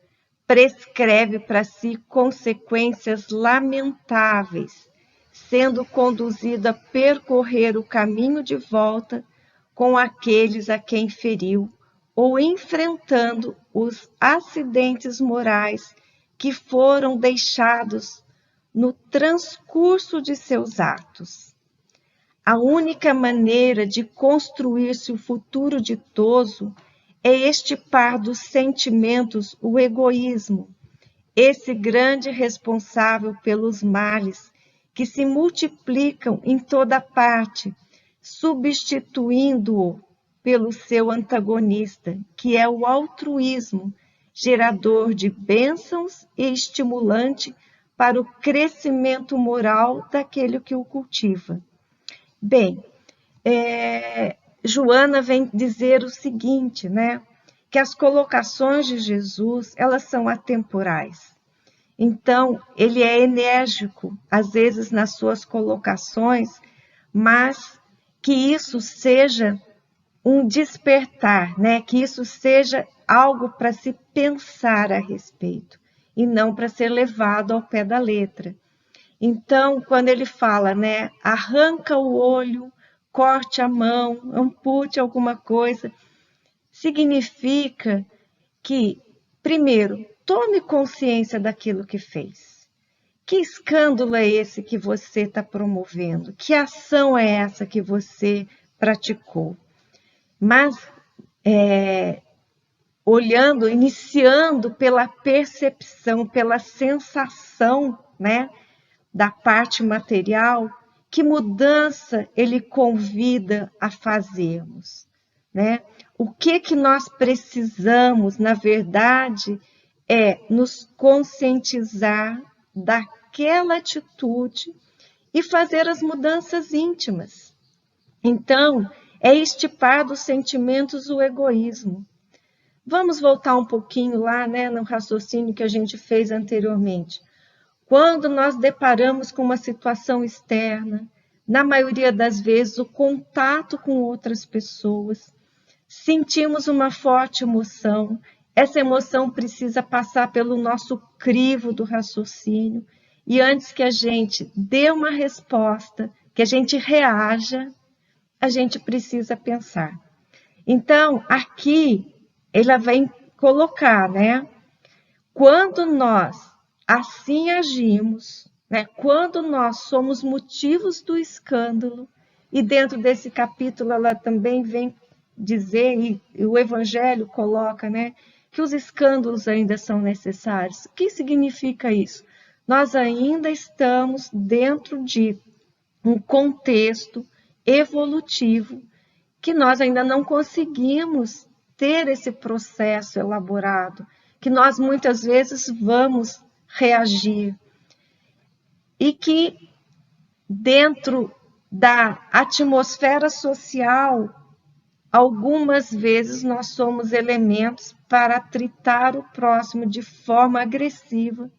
prescreve para si consequências lamentáveis, sendo conduzido a percorrer o caminho de volta com aqueles a quem feriu, ou enfrentando os acidentes morais que foram deixados no transcurso de seus atos. A única maneira de construir-se o futuro ditoso é extirpar dos sentimentos o egoísmo, esse grande responsável pelos males que se multiplicam em toda parte, substituindo-o pelo seu antagonista, que é o altruísmo, gerador de bênçãos e estimulante para o crescimento moral daquele que o cultiva. Bem, Joana vem dizer o seguinte, que as colocações de Jesus, elas são atemporais. Então, ele é enérgico, às vezes, nas suas colocações, mas que isso seja um despertar, que isso seja algo para se pensar a respeito, e não para ser levado ao pé da letra. Então, quando ele fala, arranca o olho, corte a mão, ampute alguma coisa, significa que, primeiro, tome consciência daquilo que fez. Que escândalo é esse que você está promovendo? Que ação é essa que você praticou? Mas, olhando, iniciando pela percepção, pela sensação, da parte material, que mudança ele convida a fazermos, O que nós precisamos, na verdade, é nos conscientizar daquela atitude e fazer as mudanças íntimas. Então, é extirpar dos sentimentos o egoísmo. Vamos voltar um pouquinho lá, no raciocínio que a gente fez anteriormente. Quando nós deparamos com uma situação externa, na maioria das vezes o contato com outras pessoas, sentimos uma forte emoção, essa emoção precisa passar pelo nosso crivo do raciocínio, e antes que a gente dê uma resposta, que a gente reaja, a gente precisa pensar. Então, aqui, ela vem colocar, quando nós assim agimos, quando nós somos motivos do escândalo, e dentro desse capítulo ela também vem dizer, e o Evangelho coloca, que os escândalos ainda são necessários. O que significa isso? Nós ainda estamos dentro de um contexto evolutivo que nós ainda não conseguimos ter esse processo elaborado, que nós muitas vezes vamos reagir. E que dentro da atmosfera social, algumas vezes nós somos elementos para atritar o próximo de forma agressiva,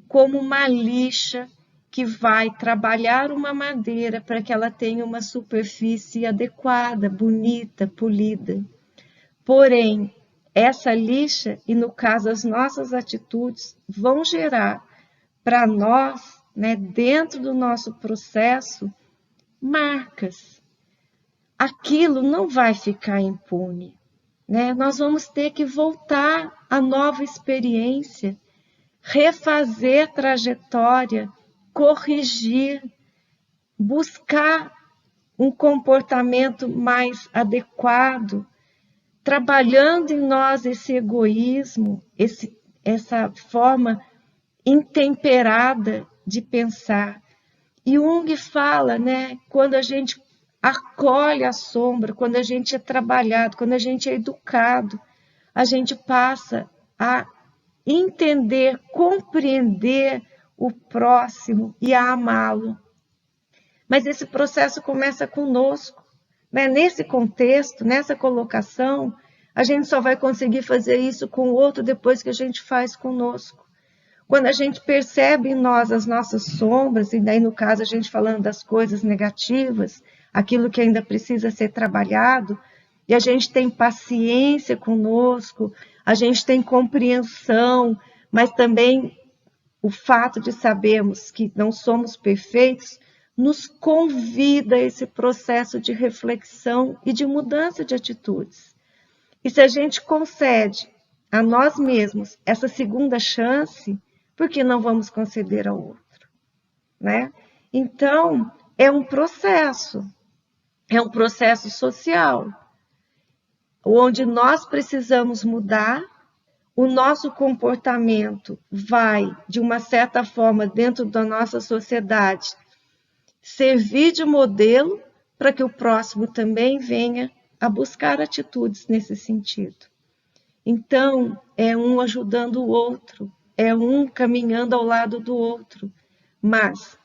como uma lixa que vai trabalhar uma madeira para que ela tenha uma superfície adequada, bonita, polida. Porém, essa lixa, e no caso as nossas atitudes, vão gerar para nós, dentro do nosso processo, marcas. Aquilo não vai ficar impune. Nós vamos ter que voltar à nova experiência, refazer trajetória, corrigir, buscar um comportamento mais adequado, trabalhando em nós esse egoísmo, essa forma intemperada de pensar. E Jung fala, quando a gente acolhe a sombra, quando a gente é trabalhado, quando a gente é educado, a gente passa a entender, compreender o próximo e a amá-lo. Mas esse processo começa conosco, né? Nesse contexto, nessa colocação, a gente só vai conseguir fazer isso com o outro depois que a gente faz conosco. Quando a gente percebe em nós as nossas sombras, e daí no caso a gente falando das coisas negativas, aquilo que ainda precisa ser trabalhado, e a gente tem paciência conosco, a gente tem compreensão, mas também o fato de sabermos que não somos perfeitos nos convida a esse processo de reflexão e de mudança de atitudes. E se a gente concede a nós mesmos essa segunda chance, por que não vamos conceder ao outro, né? Então, é um processo social, onde nós precisamos mudar, o nosso comportamento vai, de uma certa forma, dentro da nossa sociedade, servir de modelo para que o próximo também venha a buscar atitudes nesse sentido. Então, é um ajudando o outro, é um caminhando ao lado do outro, mas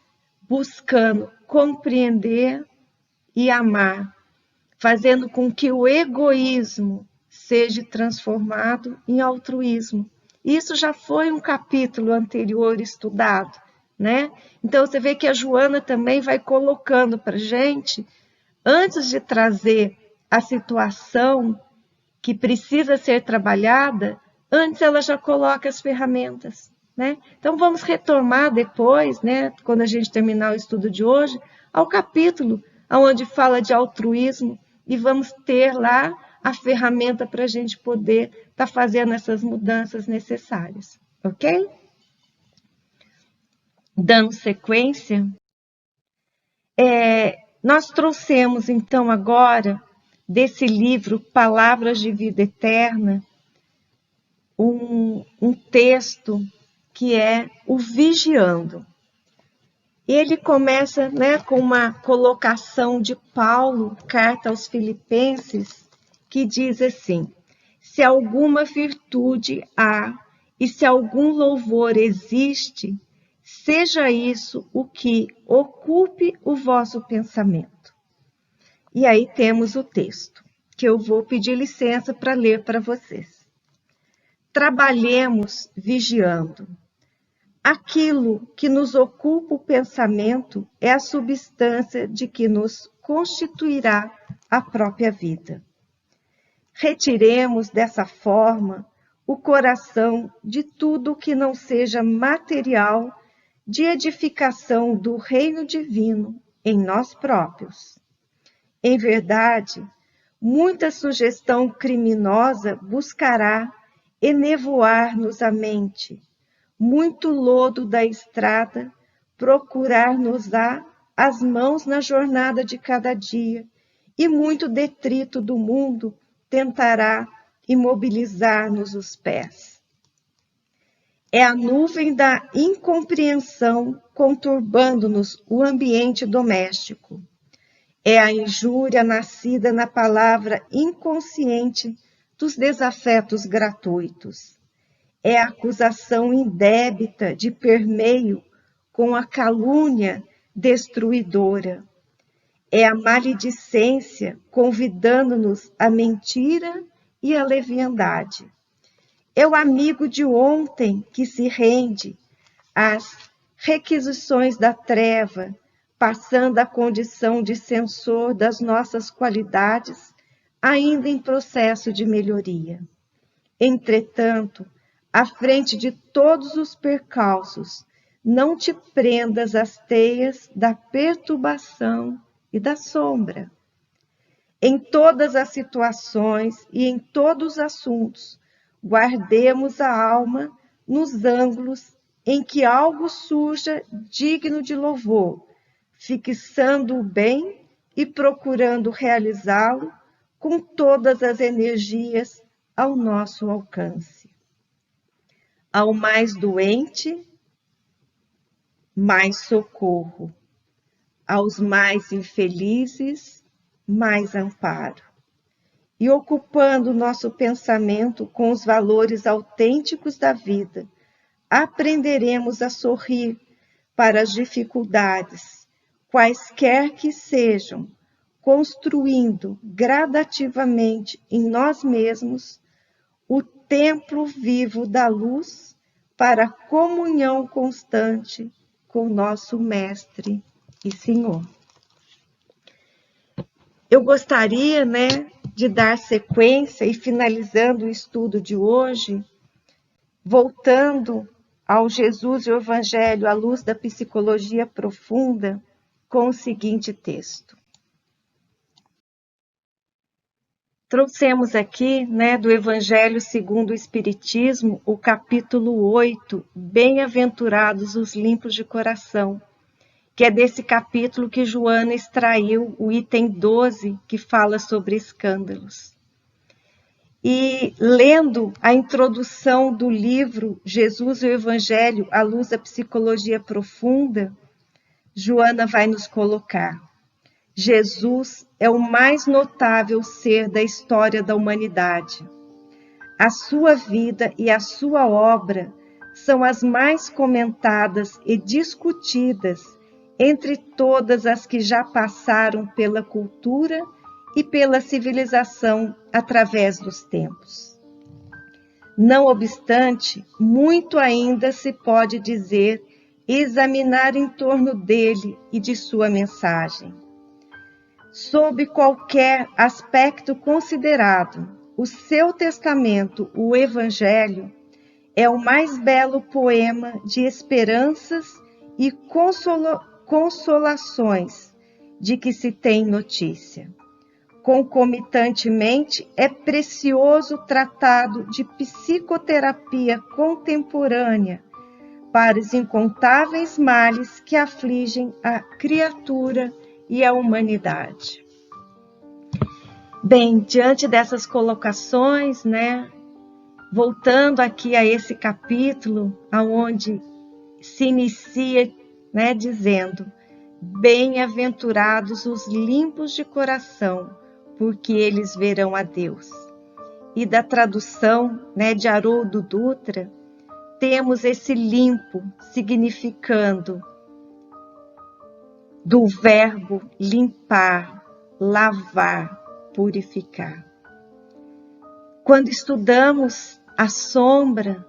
buscando compreender e amar, fazendo com que o egoísmo seja transformado em altruísmo. Isso já foi um capítulo anterior estudado, né? Então, você vê que a Joana também vai colocando para a gente, antes de trazer a situação que precisa ser trabalhada, antes ela já coloca as ferramentas, né? Então, vamos retomar depois, né, quando a gente terminar o estudo de hoje, ao capítulo onde fala de altruísmo, e vamos ter lá a ferramenta para a gente poder estar fazendo essas mudanças necessárias, ok? Dando sequência, nós trouxemos então agora desse livro Palavras de Vida Eterna um texto que é o Vigiando. Ele começa, né, com uma colocação de Paulo, carta aos Filipenses, que diz assim: se alguma virtude há e se algum louvor existe, seja isso o que ocupe o vosso pensamento. E aí temos o texto, que eu vou pedir licença para ler para vocês. Trabalhemos vigiando. Aquilo que nos ocupa o pensamento é a substância de que nos constituirá a própria vida. Retiremos dessa forma o coração de tudo que não seja material de edificação do reino divino em nós próprios. Em verdade, muita sugestão criminosa buscará enevoar-nos a mente, muito lodo da estrada procurar-nos-á as mãos na jornada de cada dia, e muito detrito do mundo tentará imobilizar-nos os pés. É a nuvem da incompreensão conturbando-nos o ambiente doméstico. É a injúria nascida na palavra inconsciente dos desafetos gratuitos. É a acusação indébita de permeio com a calúnia destruidora. É a maledicência convidando-nos à mentira e à leviandade. É o amigo de ontem que se rende às requisições da treva, passando a condição de censor das nossas qualidades, ainda em processo de melhoria. Entretanto, à frente de todos os percalços, não te prendas às teias da perturbação e da sombra. Em todas as situações e em todos os assuntos, guardemos a alma nos ângulos em que algo surja digno de louvor, fixando o bem e procurando realizá-lo com todas as energias ao nosso alcance. Ao mais doente, mais socorro. Aos mais infelizes, mais amparo. E ocupando nosso pensamento com os valores autênticos da vida, aprenderemos a sorrir para as dificuldades, quaisquer que sejam, construindo gradativamente em nós mesmos o templo vivo da luz para a comunhão constante com nosso Mestre e Senhor. Eu gostaria, de dar sequência e finalizando o estudo de hoje, voltando ao Jesus e o Evangelho à luz da psicologia profunda, com o seguinte texto. Trouxemos aqui, do Evangelho segundo o Espiritismo, o capítulo 8, Bem-aventurados os limpos de coração, que é desse capítulo que Joana extraiu o item 12, que fala sobre escândalos. E lendo a introdução do livro Jesus e o Evangelho à luz da psicologia profunda, Joana vai nos colocar: Jesus é o mais notável ser da história da humanidade. A sua vida e a sua obra são as mais comentadas e discutidas entre todas as que já passaram pela cultura e pela civilização através dos tempos. Não obstante, muito ainda se pode dizer e examinar em torno dele e de sua mensagem. Sob qualquer aspecto considerado, o seu testamento, o Evangelho, é o mais belo poema de esperanças e consolações de que se tem notícia. Concomitantemente, é precioso tratado de psicoterapia contemporânea para os incontáveis males que afligem a criatura e a humanidade. Bem, diante dessas colocações, voltando aqui a esse capítulo, aonde se inicia, dizendo: bem-aventurados os limpos de coração, porque eles verão a Deus. E da tradução, de Haroldo Dutra, temos esse limpo significando do verbo limpar, lavar, purificar. Quando estudamos a sombra,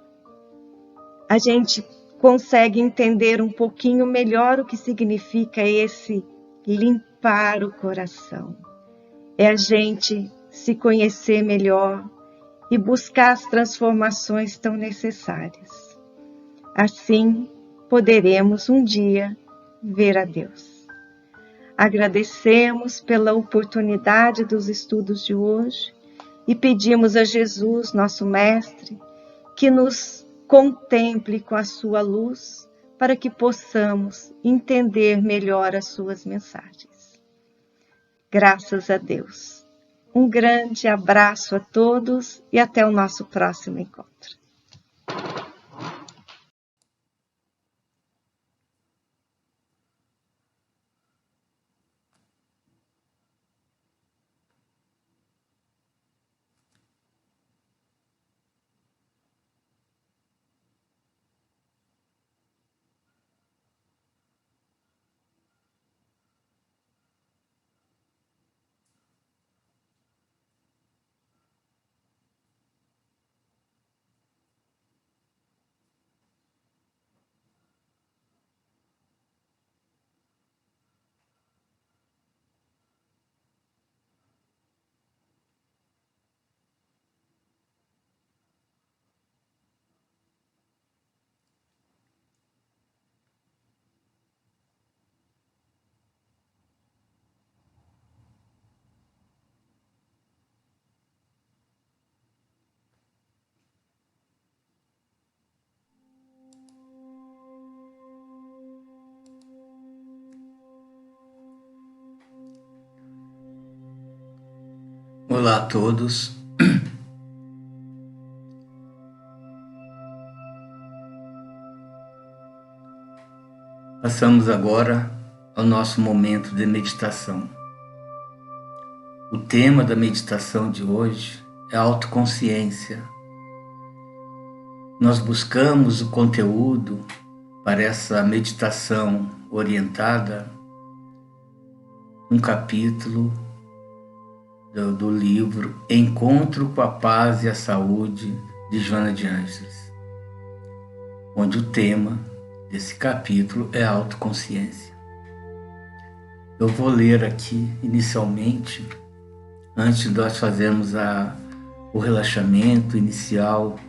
a gente consegue entender um pouquinho melhor o que significa esse limpar o coração. É a gente se conhecer melhor e buscar as transformações tão necessárias. Assim, poderemos um dia ver a Deus. Agradecemos pela oportunidade dos estudos de hoje e pedimos a Jesus, nosso Mestre, que nos contemple com a sua luz para que possamos entender melhor as suas mensagens. Graças a Deus. Um grande abraço a todos e até o nosso próximo encontro. Olá a todos. Passamos agora ao nosso momento de meditação. O tema da meditação de hoje é a autoconsciência. nós buscamos o conteúdo para essa meditação orientada um capítulo do livro Encontro com a Paz e a Saúde, de Joana de Ângeles, onde o tema desse capítulo é a autoconsciência. Eu vou ler aqui inicialmente, antes de nós fazermos o relaxamento inicial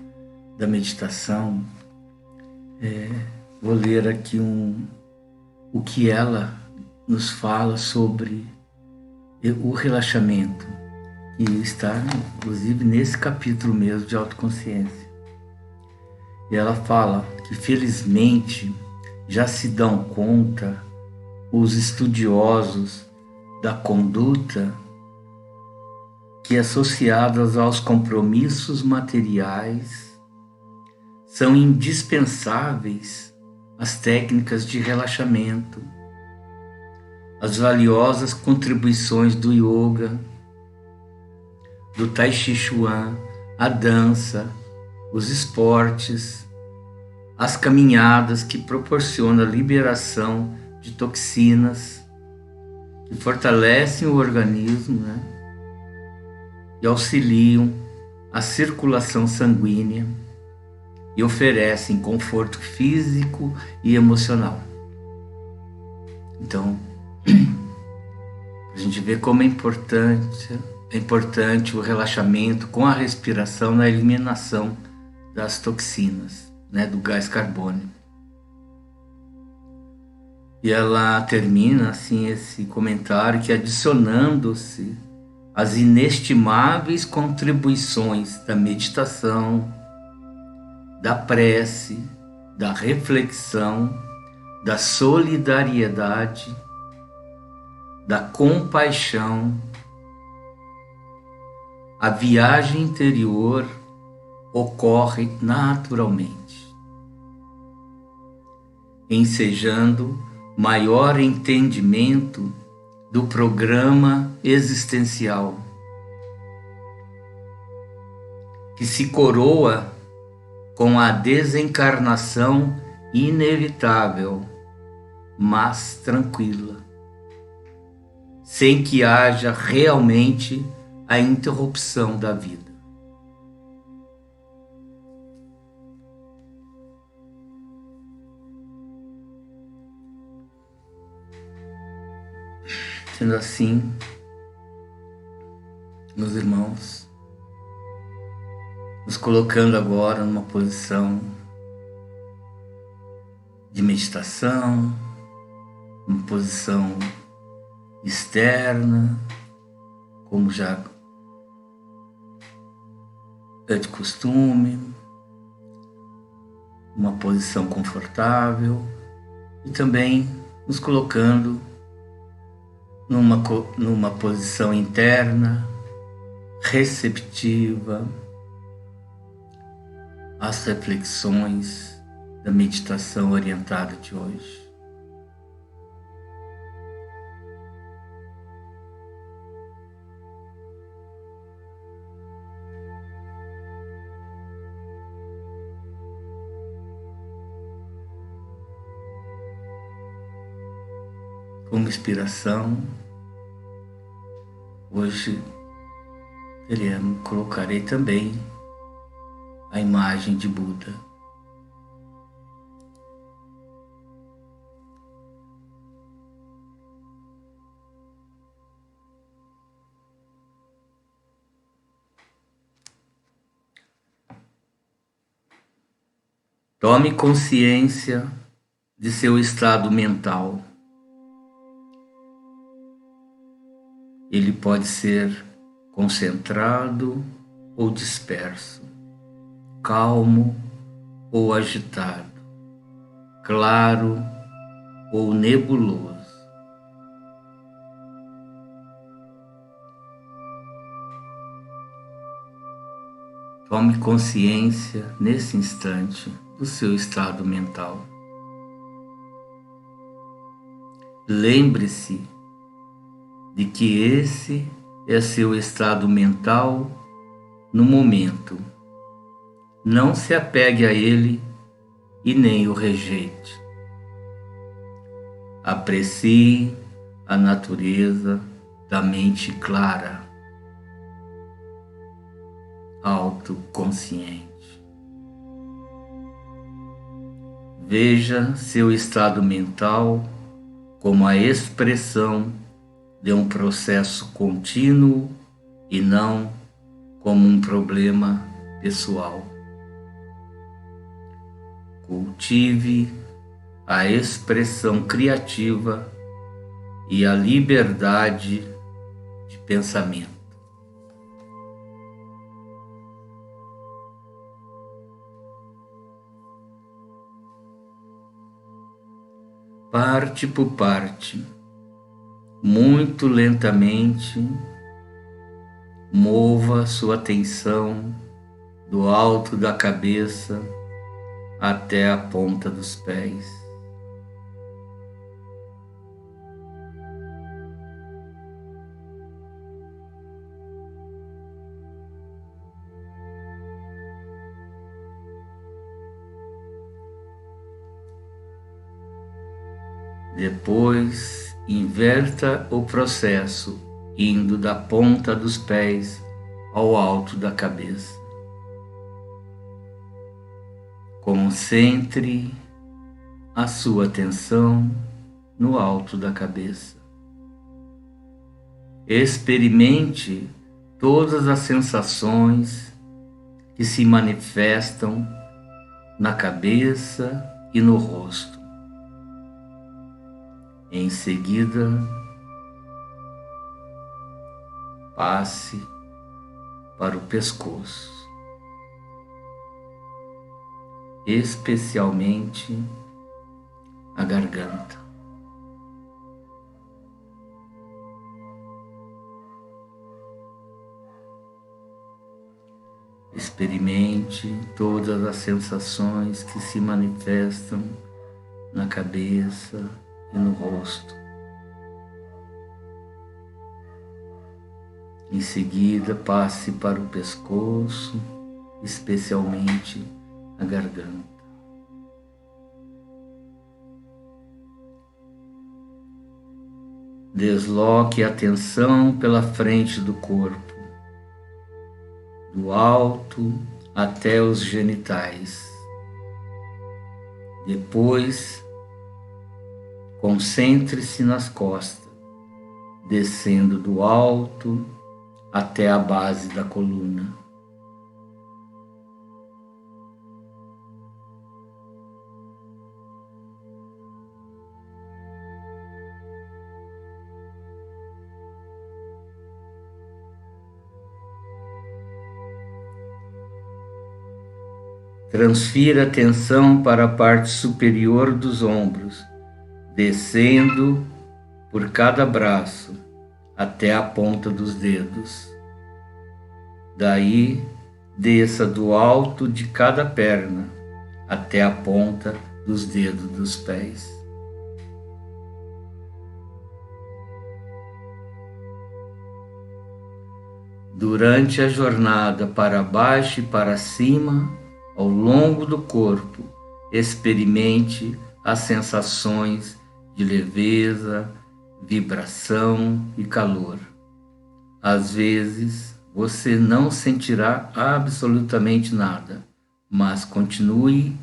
da meditação, vou ler aqui o que ela nos fala sobre o relaxamento, que está inclusive nesse capítulo mesmo de autoconsciência. E ela fala que felizmente já se dão conta os estudiosos da conduta que, associadas aos compromissos materiais, são indispensáveis as técnicas de relaxamento, as valiosas contribuições do yoga, do tai chi chuan, a dança, os esportes, as caminhadas que proporcionam a liberação de toxinas, que fortalecem o organismo, e auxiliam a circulação sanguínea e oferecem conforto físico e emocional. Então, a gente vê como é importante o relaxamento com a respiração na eliminação das toxinas, do gás carbônico. E ela termina assim esse comentário que, adicionando-se às inestimáveis contribuições da meditação, da prece, da reflexão, da solidariedade, da compaixão, a viagem interior ocorre naturalmente, ensejando maior entendimento do programa existencial, que se coroa com a desencarnação inevitável, mas tranquila, sem que haja realmente a interrupção da vida. Sendo assim, meus irmãos, nos colocando agora numa posição de meditação, uma posição externa, como já é de costume, uma posição confortável, e também nos colocando numa posição interna, receptiva às reflexões da meditação orientada de hoje. Como inspiração, hoje colocarei também a imagem de Buda. Tome consciência de seu estado mental. Ele pode ser concentrado ou disperso, calmo ou agitado, claro ou nebuloso. Tome consciência nesse instante do seu estado mental. Lembre-se de que esse é seu estado mental no momento Não se apegue a ele e nem o rejeite. Aprecie a natureza da mente clara, autoconsciente. Veja seu estado mental como a expressão de um processo contínuo e não como um problema pessoal. Cultive a expressão criativa e a liberdade de pensamento. Parte por parte, muito lentamente, mova sua atenção do alto da cabeça até a ponta dos pés. Depois, inverta o processo, indo da ponta dos pés ao alto da cabeça. Concentre a sua atenção no alto da cabeça. Experimente todas as sensações que se manifestam na cabeça e no rosto. Em seguida, passe para o pescoço, especialmente a garganta. Experimente todas as sensações que se manifestam na cabeça e no rosto. Em seguida, passe para o pescoço, especialmente a garganta. Desloque a atenção pela frente do corpo, do alto até os genitais. Depois, concentre-se nas costas, descendo do alto até a base da coluna. Transfira a atenção para a parte superior dos ombros, descendo por cada braço até a ponta dos dedos. Daí, desça do alto de cada perna até a ponta dos dedos dos pés. Durante a jornada para baixo e para cima, ao longo do corpo, experimente as sensações de leveza, vibração e calor. Às vezes, você não sentirá absolutamente nada, mas continue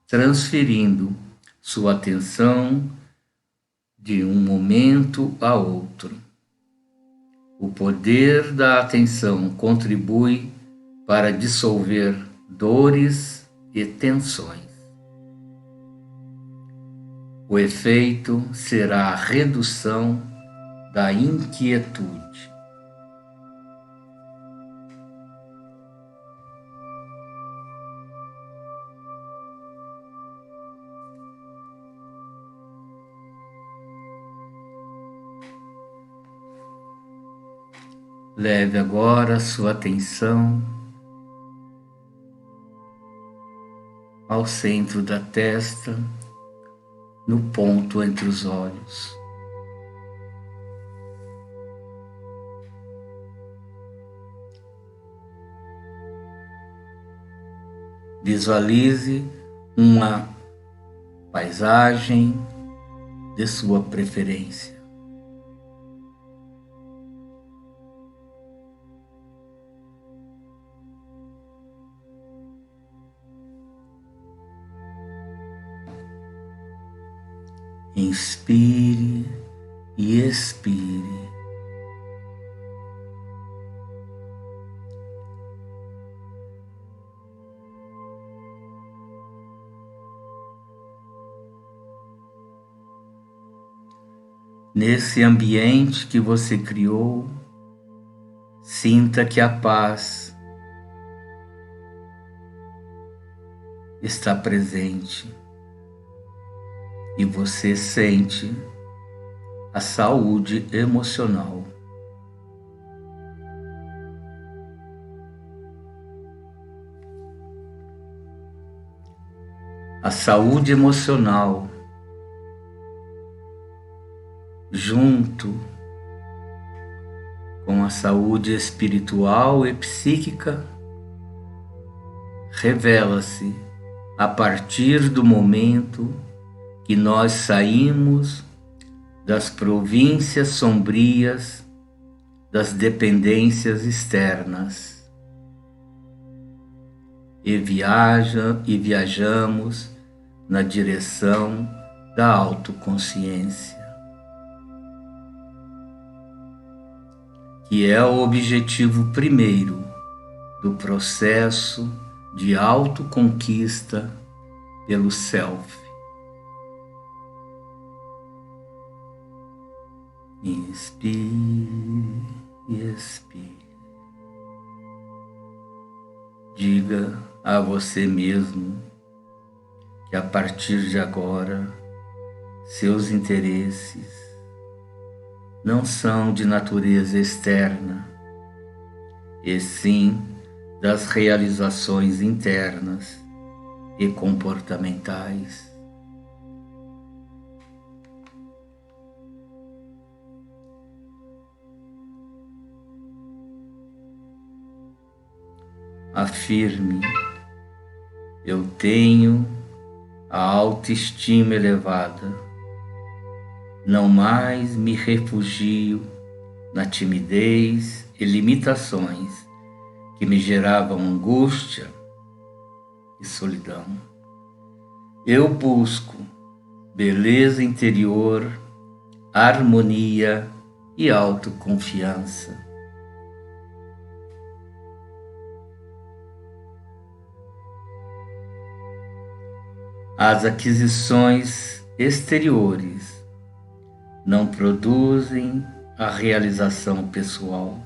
transferindo sua atenção de um momento a outro. O poder da atenção contribui para dissolver dores e tensões. O efeito será a redução da inquietude. Leve agora sua atenção ao centro da testa, no ponto entre os olhos. Visualize uma paisagem de sua preferência. Inspire e expire. Nesse ambiente que você criou, sinta que a paz está presente e você sente a saúde emocional. A saúde emocional, junto com a saúde espiritual e psíquica, revela-se a partir do momento que nós saímos das províncias sombrias das dependências externas e viajamos na direção da autoconsciência, que é o objetivo primeiro do processo de autoconquista pelo Self. Inspire e expire. Diga a você mesmo que a partir de agora seus interesses não são de natureza externa, e sim das realizações internas e comportamentais. Afirme: eu tenho a autoestima elevada, não mais me refugio na timidez e limitações que me geravam angústia e solidão. Eu busco beleza interior, harmonia e autoconfiança. As aquisições exteriores não produzem a realização pessoal.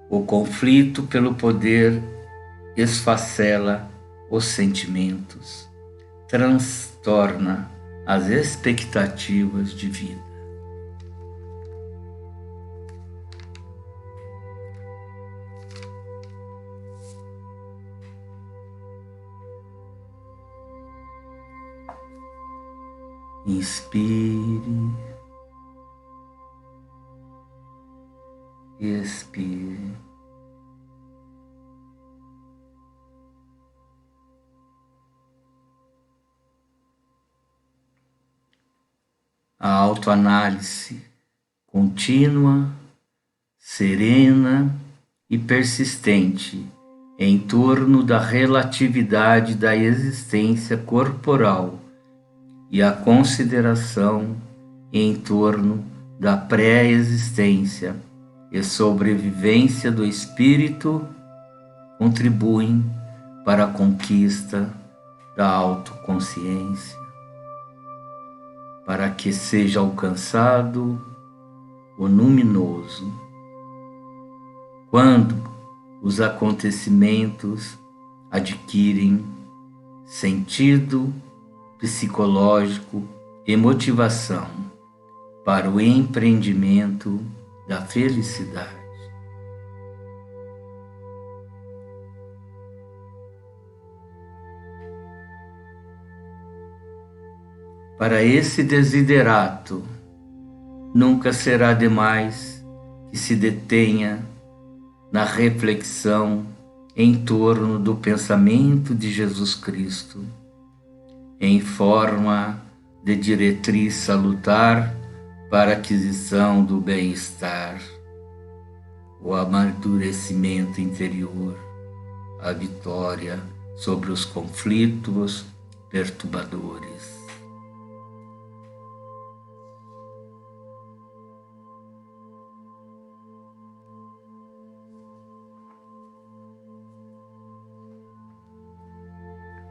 O conflito pelo poder esfacela os sentimentos, transtorna as expectativas de vida. Inspire e expire. A autoanálise contínua, serena e persistente em torno da relatividade da existência corporal e a consideração em torno da pré-existência e sobrevivência do espírito contribuem para a conquista da autoconsciência, para que seja alcançado o luminoso. Quando os acontecimentos adquirem sentido psicológico e motivação para o empreendimento da felicidade. Para esse desiderato, nunca será demais que se detenha na reflexão em torno do pensamento de Jesus Cristo, em forma de diretriz salutar para a aquisição do bem-estar, o amadurecimento interior, a vitória sobre os conflitos perturbadores.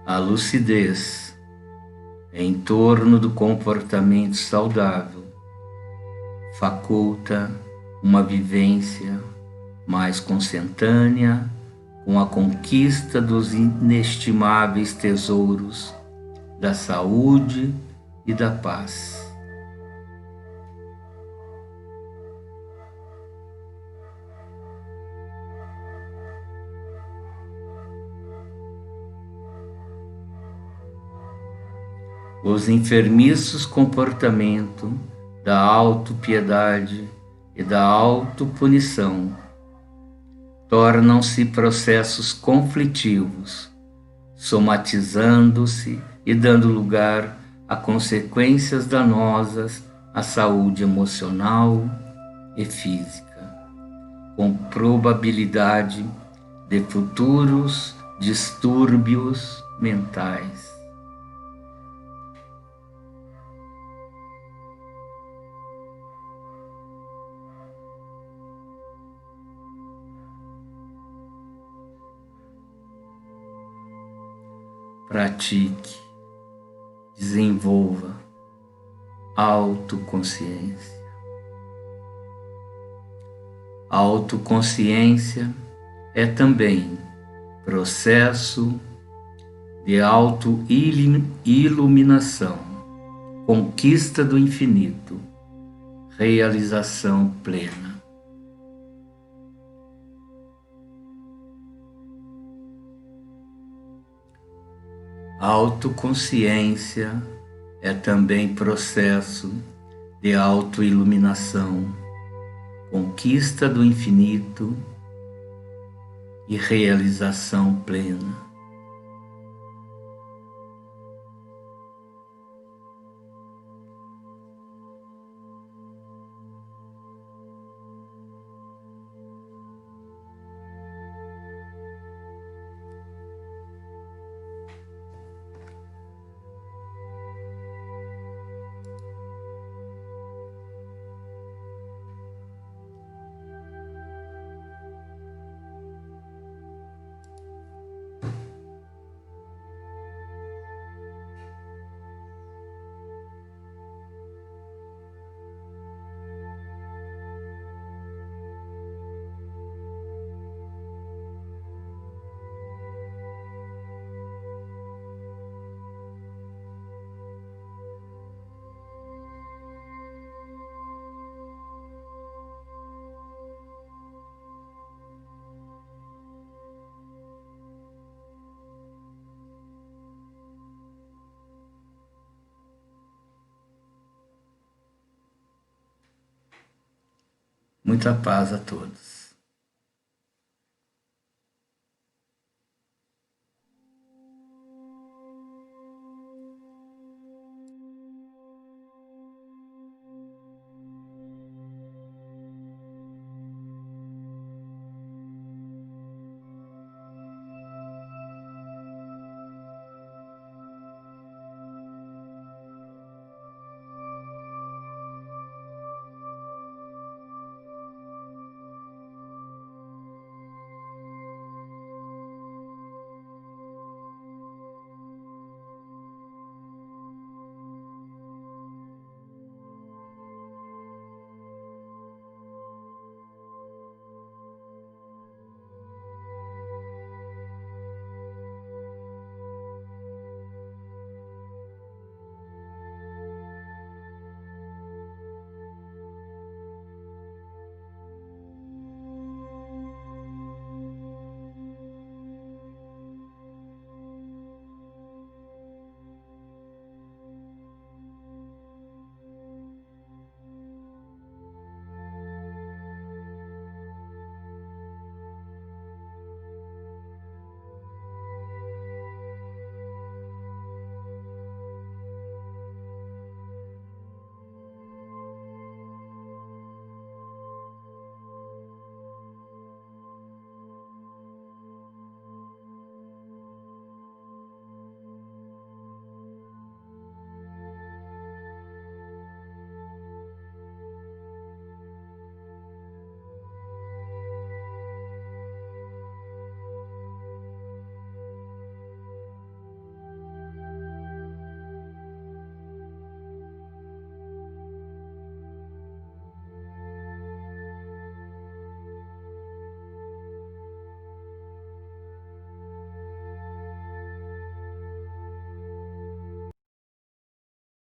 A lucidez em torno do comportamento saudável faculta uma vivência mais consentânea com a conquista dos inestimáveis tesouros da saúde e da paz. Os enfermiços comportamentos da autopiedade e da autopunição tornam-se processos conflitivos, somatizando-se e dando lugar a consequências danosas à saúde emocional e física, com probabilidade de futuros distúrbios mentais. Pratique, desenvolva autoconsciência. A autoconsciência é também processo de auto-iluminação, conquista do infinito, realização plena. A autoconsciência é também processo de autoiluminação, conquista do infinito e realização plena. Muita paz a todos.